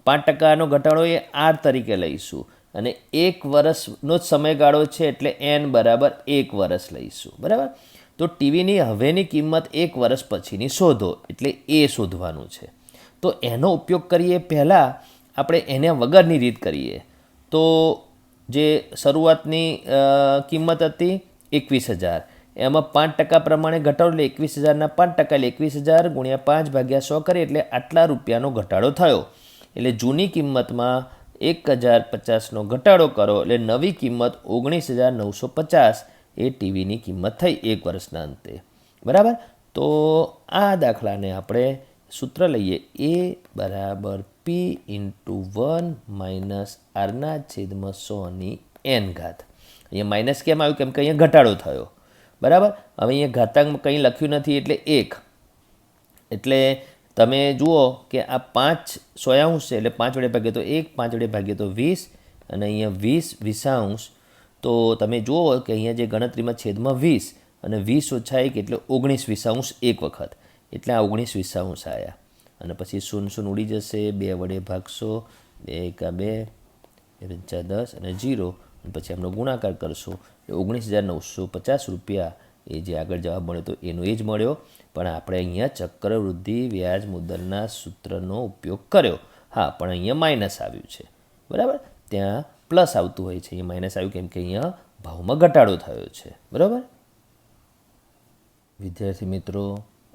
5%નો ઘટાડો એ આર તરીકે લઈશું અને એક વર્ષનો જ સમયગાળો છે એટલે n બરાબર 1 વર્ષ લઈશું. બરાબર, તો ટીવીની હવેની કિંમત 1 વર્ષ પછીની શોધો એટલે એ શોધવાનું છે. તો એનો ઉપયોગ કરીએ પહેલાં આપણે એને વગરની રીત કરીએ. તો જે શરૂઆતની કિંમત હતી 21,000 એમાં 5% પ્રમાણે ઘટાડો એટલે 21,000ના 5% એટલે 21,000 ગુણ્યા 5 ભાગ્યા 100 કરીએ એટલે આટલા રૂપિયાનો ઘટાડો થયો. એટલે જૂની કિંમતમાં 1,050નો ઘટાડો કરો એટલે નવી કિંમત 19,950 એ ટીવીની કિંમત થઈ 1 વર્ષના અંતે. બરાબર. તો આ દાખલાને આપણે સૂત્ર લઈએ એ બરાબર પી ઇન્ટુ 1 માઇનસ આરના છેદમાં 100ની n ઘાત. અહીંયા માઇનસ કેમ આવ્યું? કેમ કે અહીંયા ઘટાડો થયો. બરાબર. હવે અહીંયા ઘાતાંકમાં કંઈ લખ્યું નથી એટલે 1. એટલે તમે જુઓ કે આ 5 સોયાંશ છે એટલે 5 વડે ભાગીએ તો 1, 5 વડે ભાગીએ તો 20 અને અહીંયા 20 વિસાંશ. તો તમે જુઓ કે અહીંયા જે ગણતરીમાં છેદમાં 20 અને 20 ઓછા 1 એટલે 19 વિસાંશ એક વખત. એટલે આ 19 વિસાંશ આવ્યા અને પછી 0 ઉડી જશે. 2 વડે ભાગશો, 2 × 2, 2 × 10 અને 0 અને પછી આમનો ગુણાકાર કરશો એટલે 19,950 રૂપિયા એ જે આગળ જવાબ મળ્યો તો એનો એ જ મળ્યો. પણ આપણે અહીંયા ચક્રવૃદ્ધિ વ્યાજ મુદ્દલના સૂત્રનો ઉપયોગ કર્યો. હા, પણ અહીંયા માઇનસ આવ્યું છે. બરાબર. ત્યાં પ્લસ આવતું હોય છે, અહીંયા માઇનસ આવ્યું કેમ કે અહીંયા ભાવમાં ઘટાડો થયો છે. બરાબર. વિદ્યાર્થી મિત્રો,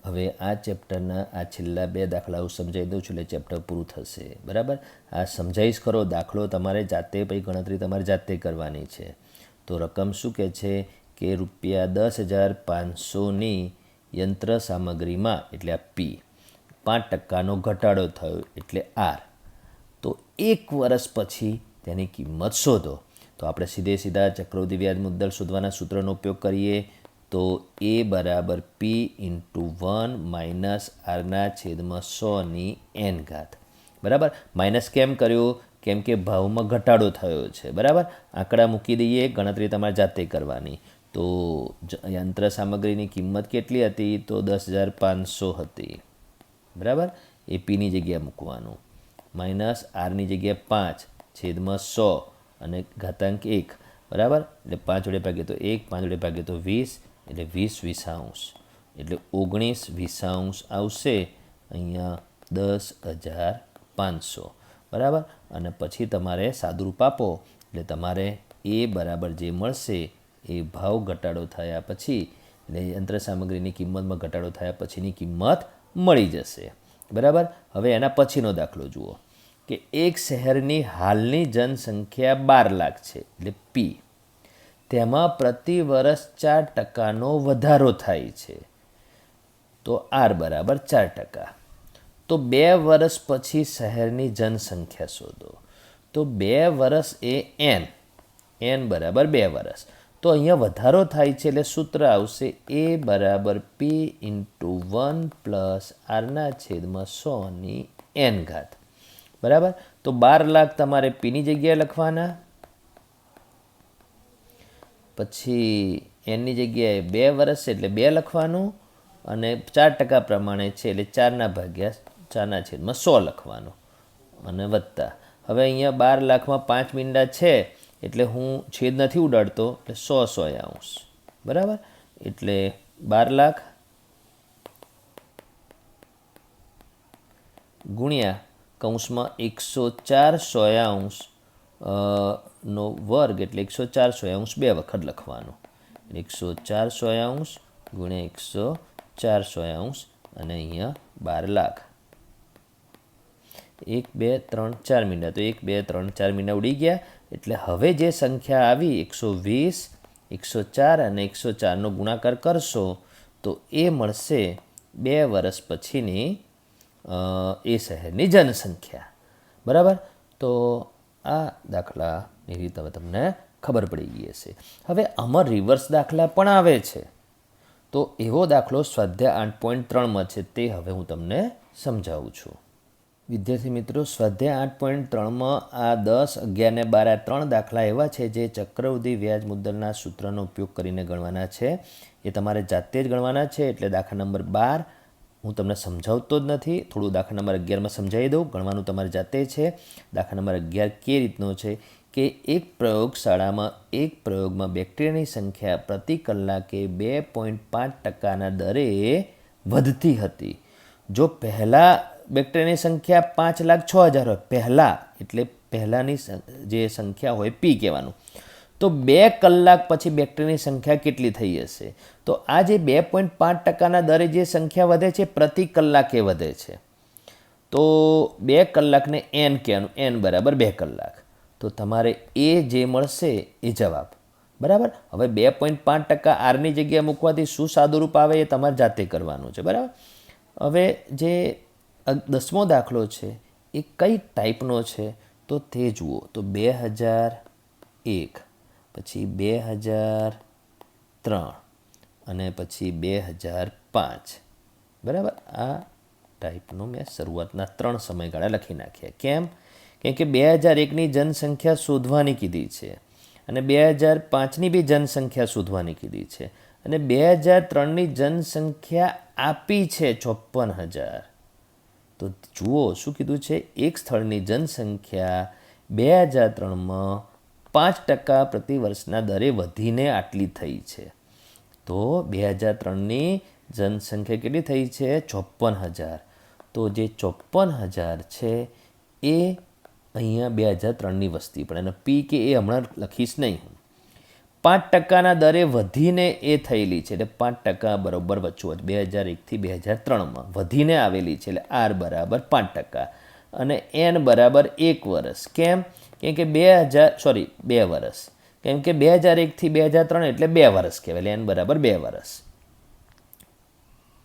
હવે આ ચેપ્ટરના આ છેલ્લા 2 દાખલાઓ સમજાવી દઉં છું એટલે ચેપ્ટર પૂરું થશે. બરાબર. આ સમજાવીશ ખરો. દાખલો તમારે જાતે પછી ગણતરી તમારે જાતે કરવાની છે. તો રકમ શું કહે છે કે ₹10,500ની યંત્ર સામગ્રીમાં એટલે આ પી 5%નો ઘટાડો થયો એટલે આર. તો 1 વર્ષ પછી તેની કિંમત શોધો. તો આપણે સીધા ચક્રવૃદ્ધિ વ્યાજ મુદ્દલ શોધવાના સૂત્રનો ઉપયોગ કરીએ. તો એ બરાબર પી ઇન્ટુ 1 માઇનસ આરના છેદમાં 100ની n ઘાત. બરાબર. માઇનસ કેમ કર્યું? કેમ કે ભાવમાં ઘટાડો થયો છે. બરાબર. આંકડા મૂકી દઈએ, ગણતરી તમારે જાતે કરવાની. તો યંત્ર સામગ્રીની કિંમત કેટલી હતી? તો 10,500 હતી. બરાબર. એ પીની જગ્યાએ મૂકવાનું. માઇનસ આરની જગ્યાએ 5 છેદમાં 100 અને ઘાતાંક 1. બરાબર. એટલે 5 વડે ભાગીએ તો 1, 5 વડે ભાગીએ તો 20 એટલે 20 વિસાંશ એટલે 19 વિસાંશ આવશે અહીંયા 10,500. બરાબર. અને પછી તમારે સાદુરૂપ આપો એટલે તમારે એ બરાબર જે મળશે એ ભાવ ઘટાડો થયા પછી એટલે યંત્ર સામગ્રીની કિંમતમાં ઘટાડો થયા પછીની કિંમત મળી જશે. બરાબર. હવે એના પછીનો દાખલો જુઓ કે એક શહેરની હાલની જનસંખ્યા 12 લાખ છે એટલે પી. તેમાં પ્રતિ વર્ષ 4%નો વધારો થાય છે તો આર બરાબર 4%. તો 2 વર્ષ પછી શહેરની જનસંખ્યા શોધો. તો 2 વર્ષ એ n બરાબર 2 વર્ષ. તો અહીંયા વધારો થાય છે એટલે સૂત્ર આવશે એ બરાબર પી ઇન્ટુ 1 પ્લસ આરના છેદમાં 100ની n ઘાત. બરાબર. તો 12 લાખ તમારે પીની જગ્યાએ લખવાના, પછી એનની જગ્યાએ 2 વર્ષ એટલે 2 લખવાનું અને 4% પ્રમાણે છે એટલે 4/4ના છેદમાં 100 લખવાનું અને વત્તા. હવે અહીંયા 12 લાખમાં 5 મીંડા છે એટલે હું છેદ નથી ઉડાડતો એટલે 100 સોયાંશ. બરાબર. એટલે 12 લાખ ગુણ્યા કૌંસમાં 104 સોયાંશ નો વર્ગ એટલે 104 સોયાંશ 2 વખત લખવાનું. 104 સોયાંશ ગુણ્યા 104 સોયાંશ અને અહીંયા 12 લાખ. 1 2 3 4 મીંડા. તો 1 2 3 4 મીંડા ઉડી ગયા. એટલે હવે જે સંખ્યા આવી 120, 104 અને 104નો ગુણાકાર કરશો તો એ મળશે 2 વર્ષ પછીની એ શહેરની જનસંખ્યા. બરાબર. તો આ દાખલાની રીત હવે તમને ખબર પડી ગઈ હશે. હવે આમાં રિવર્સ દાખલા પણ આવે છે. તો એવો દાખલો સ્વાધ્યાય 8.3માં છે, તે હવે હું તમને સમજાવું છું. વિદ્યાર્થી મિત્રો, સ્વાધ્યાય 8.3માં આ 10, 11 ને 12 3 દાખલા એવા છે જે ચક્રવૃદ્ધિ વ્યાજ મુદ્દલના સૂત્રનો ઉપયોગ કરીને ગણવાના છે. એ તમારે જાતે જ ગણવાના છે. એટલે દાખલા નંબર 12 હું તમને સમજાવતો જ નથી, થોડું દાખલા નંબર 11માં સમજાવી દઉં. ગણવાનું તમારે જાતે છે. દાખલા નંબર 11 કે રીતનો છે કે એક પ્રયોગશાળામાં એક પ્રયોગમાં બેક્ટેરિયાની સંખ્યા પ્રતિ કલાકે 2.5%ના દરે વધતી હતી. જો પહેલાં બેક્ટેરિયાની સંખ્યા 5,06,000 હોય, પહેલાં એટલે પહેલાંની જે સંખ્યા હોય પી કહેવાનું, તો 2 કલાક પછી બેક્ટેરિયાની સંખ્યા કેટલી થઈ હશે? તો આ જે 2.5% દરે જે સંખ્યા વધે છે પ્રતિ કલાકે વધે છે. તો 2 કલાકને n કહેવાનું, n બરાબર 2 કલાક. તો તમારે એ જે મળશે એ જવાબ. બરાબર. હવે 2.5% આરની જગ્યાએ મૂકવાથી શું સાદુરૂપ આવે એ તમારે જાતે કરવાનું છે. બરાબર. હવે જે 10મો દાખલો છે એ કઈ ટાઈપનો છે તો તે જુઓ. તો 2001 પછી 2003 અને પછી 2005. બરાબર. આ ટાઈપનો મેં શરૂઆતના 3 સમયગાળા લખી નાખ્યા. કેમ? કેમ કે 2001ની જનસંખ્યા શોધવાની કીધી છે અને 2005ની બી જનસંખ્યા શોધવાની કીધી છે અને 2003ની જનસંખ્યા આપી છે 54,000. તો જુઓ શું કીધું છે, એક સ્થળની જનસંખ્યા 2003માં 5% પ્રતિ વર્ષના દરે વધીને આટલી થઈ છે. તો 2003ની જનસંખ્યા કેટલી થઈ છે? 54,000. તો જે 54,000 છે એ અહીંયા 2003ની વસ્તી પડે અને પી કે એ હમણાં લખીશ નહીં. 5%ના દરે વધીને એ થયેલી છે એટલે 5% બરાબર વચ્ચોવચ 2001થી 2003માં વધીને આવેલી છે એટલે આર બરાબર 5% અને એન બરાબર 1 વર્ષ. કેમ? કેમ કે 2 વર્ષ. કેમ કે 2001થી 2003 એટલે 2 વર્ષ કહેવાય એટલે એન બરાબર 2 વર્ષ.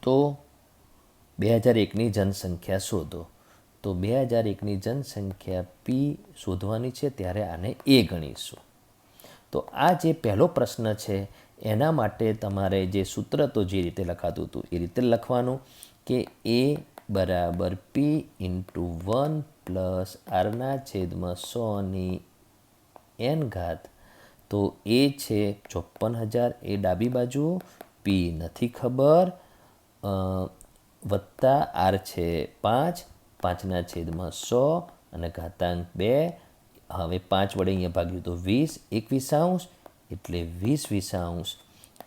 તો 2001ની જનસંખ્યા શોધો. તો 2001ની જનસંખ્યા પી શોધવાની છે ત્યારે આને એ ગણીશું. તો આ જે પહેલો પ્રશ્ન છે એના માટે તમારે જે સૂત્ર તો જે રીતે લખાતું હતું એ રીતે લખવાનું કે એ બરાબર પી ઇન્ટુ 1 પ્લસ આરના છેદમાં 100ની n ઘાત. તો એ છે 54,000 એ ડાબી બાજુ, પી નથી ખબર, વત્તા આર છે 5, 5ના છેદમાં 100 અને ઘાતાંક 2. હવે 5 વડે અહીંયા ભાગ્યું તો 20, 21 એટલે 20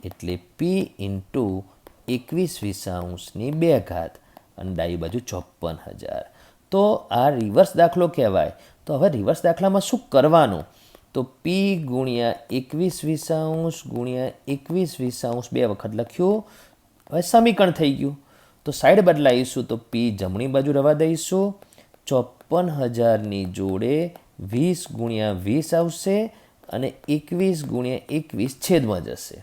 એટલે પી ઇન્ટુ 21 2 ઘાત અને ડાબી બાજુ 54,000. તો આ રિવર્સ દાખલો કહેવાય. તો હવે રિવર્સ દાખલામાં શું કરવાનું? તો પી ગુણ્યા 21 ગુણ્યા 21 બે વખત લખ્યું. હવે સમીકરણ થઈ ગયું. તો સાઈડ બદલાઈશું તો પી જમણી બાજુ રવા દઈશું. 54,000ની જોડે 20 ગુણ્યા 20 આવશે અને 21 ગુણ્યા 21 છેદમાં જશે.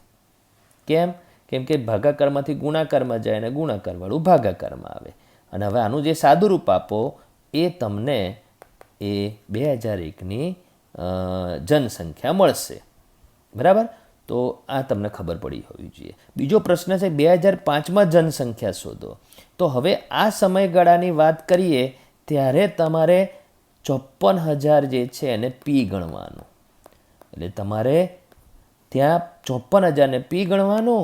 કેમ? કેમ કે ભાગાકારમાંથી ગુણાકારમાં જાય અને ગુણાકારવાળું ભાગાકારમાં આવે. અને હવે આનું જે સાદુરૂપ આપો એ તમને એ 2001ની જનસંખ્યા મળશે. બરાબર. તો આ તમને ખબર પડી હોવી જોઈએ. બીજો પ્રશ્ન છે 2005માં જનસંખ્યા શોધો. તો હવે આ સમયગાળાની વાત કરીએ ત્યારે તમારે 54,000 જે છે એને પી ગણવાનું. એટલે તમારે ત્યાં 54,000ને પી ગણવાનું,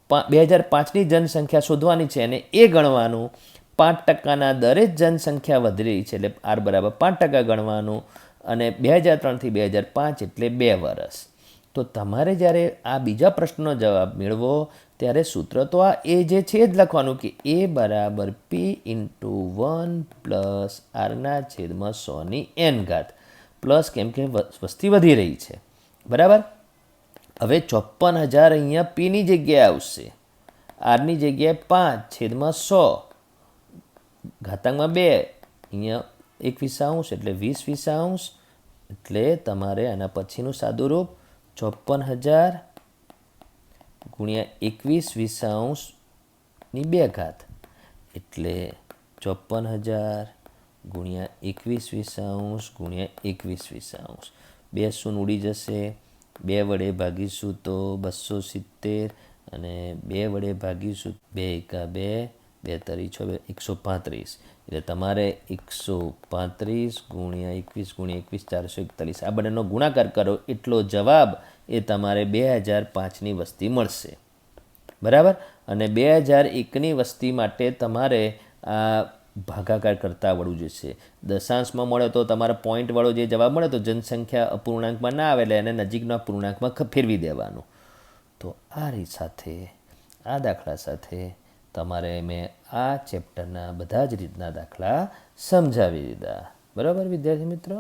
2005ની જનસંખ્યા શોધવાની છે અને એ ગણવાનું. 5%ના દરે જ જનસંખ્યા વધી રહી છે એટલે આર બરાબર 5% ગણવાનું અને 2003થી 2005 એટલે 2 વર્ષ. તો તમારે જ્યારે આ બીજા પ્રશ્નનો જવાબ મેળવો ત્યારે સૂત્ર તો આ એ જે છે જ લખવાનું કે એ બરાબર પી ઇન્ટુ 1 પ્લસ આરના છેદમાં 100ની n ઘાત પ્લસ કેમ કે વસ્તી વધી રહી છે. બરાબર. હવે 54,000 અહીંયા પીની જગ્યાએ આવશે, આરની જગ્યાએ 5 છેદમાં 100 ઘાતાંકમાં 2 અહીંયા 21 એટલે 20 એટલે તમારે આના પછીનું સાદુરૂપ 54,000 ગુણ્યા 21 2 ઘાત એટલે 54,000 ગુણ્યા 21 ગુણ્યા 21 2 શૂન ઉડી જશે. 2 વડે ભાગીશું તો 270 અને 2 વડે ભાગીશું 2 એકા 2, 2 તરી 6, 135. એટલે તમારે 135 ગુણ્યા 21 441. આ બંનેનો ગુણાકાર કરો એટલો જવાબ એ તમારે 2005ની વસ્તી મળશે. બરાબર. અને 2001ની વસ્તી માટે તમારે આ ભાગાકાર કરતા આવડવું જોઈશે. દશાંશમાં મળે તો તમારે પોઈન્ટવાળો જે જવાબ મળે તો જનસંખ્યા અપૂર્ણાંકમાં ના આવે એટલે એને નજીકના અપૂર્ણાંકમાં ફેરવી દેવાનું. તો આ રીત સાથે, આ દાખલા સાથે તમારે મેં આ ચેપ્ટરના બધા જ રીતના દાખલા સમજાવી દીધા. બરાબર વિદ્યાર્થી મિત્રો.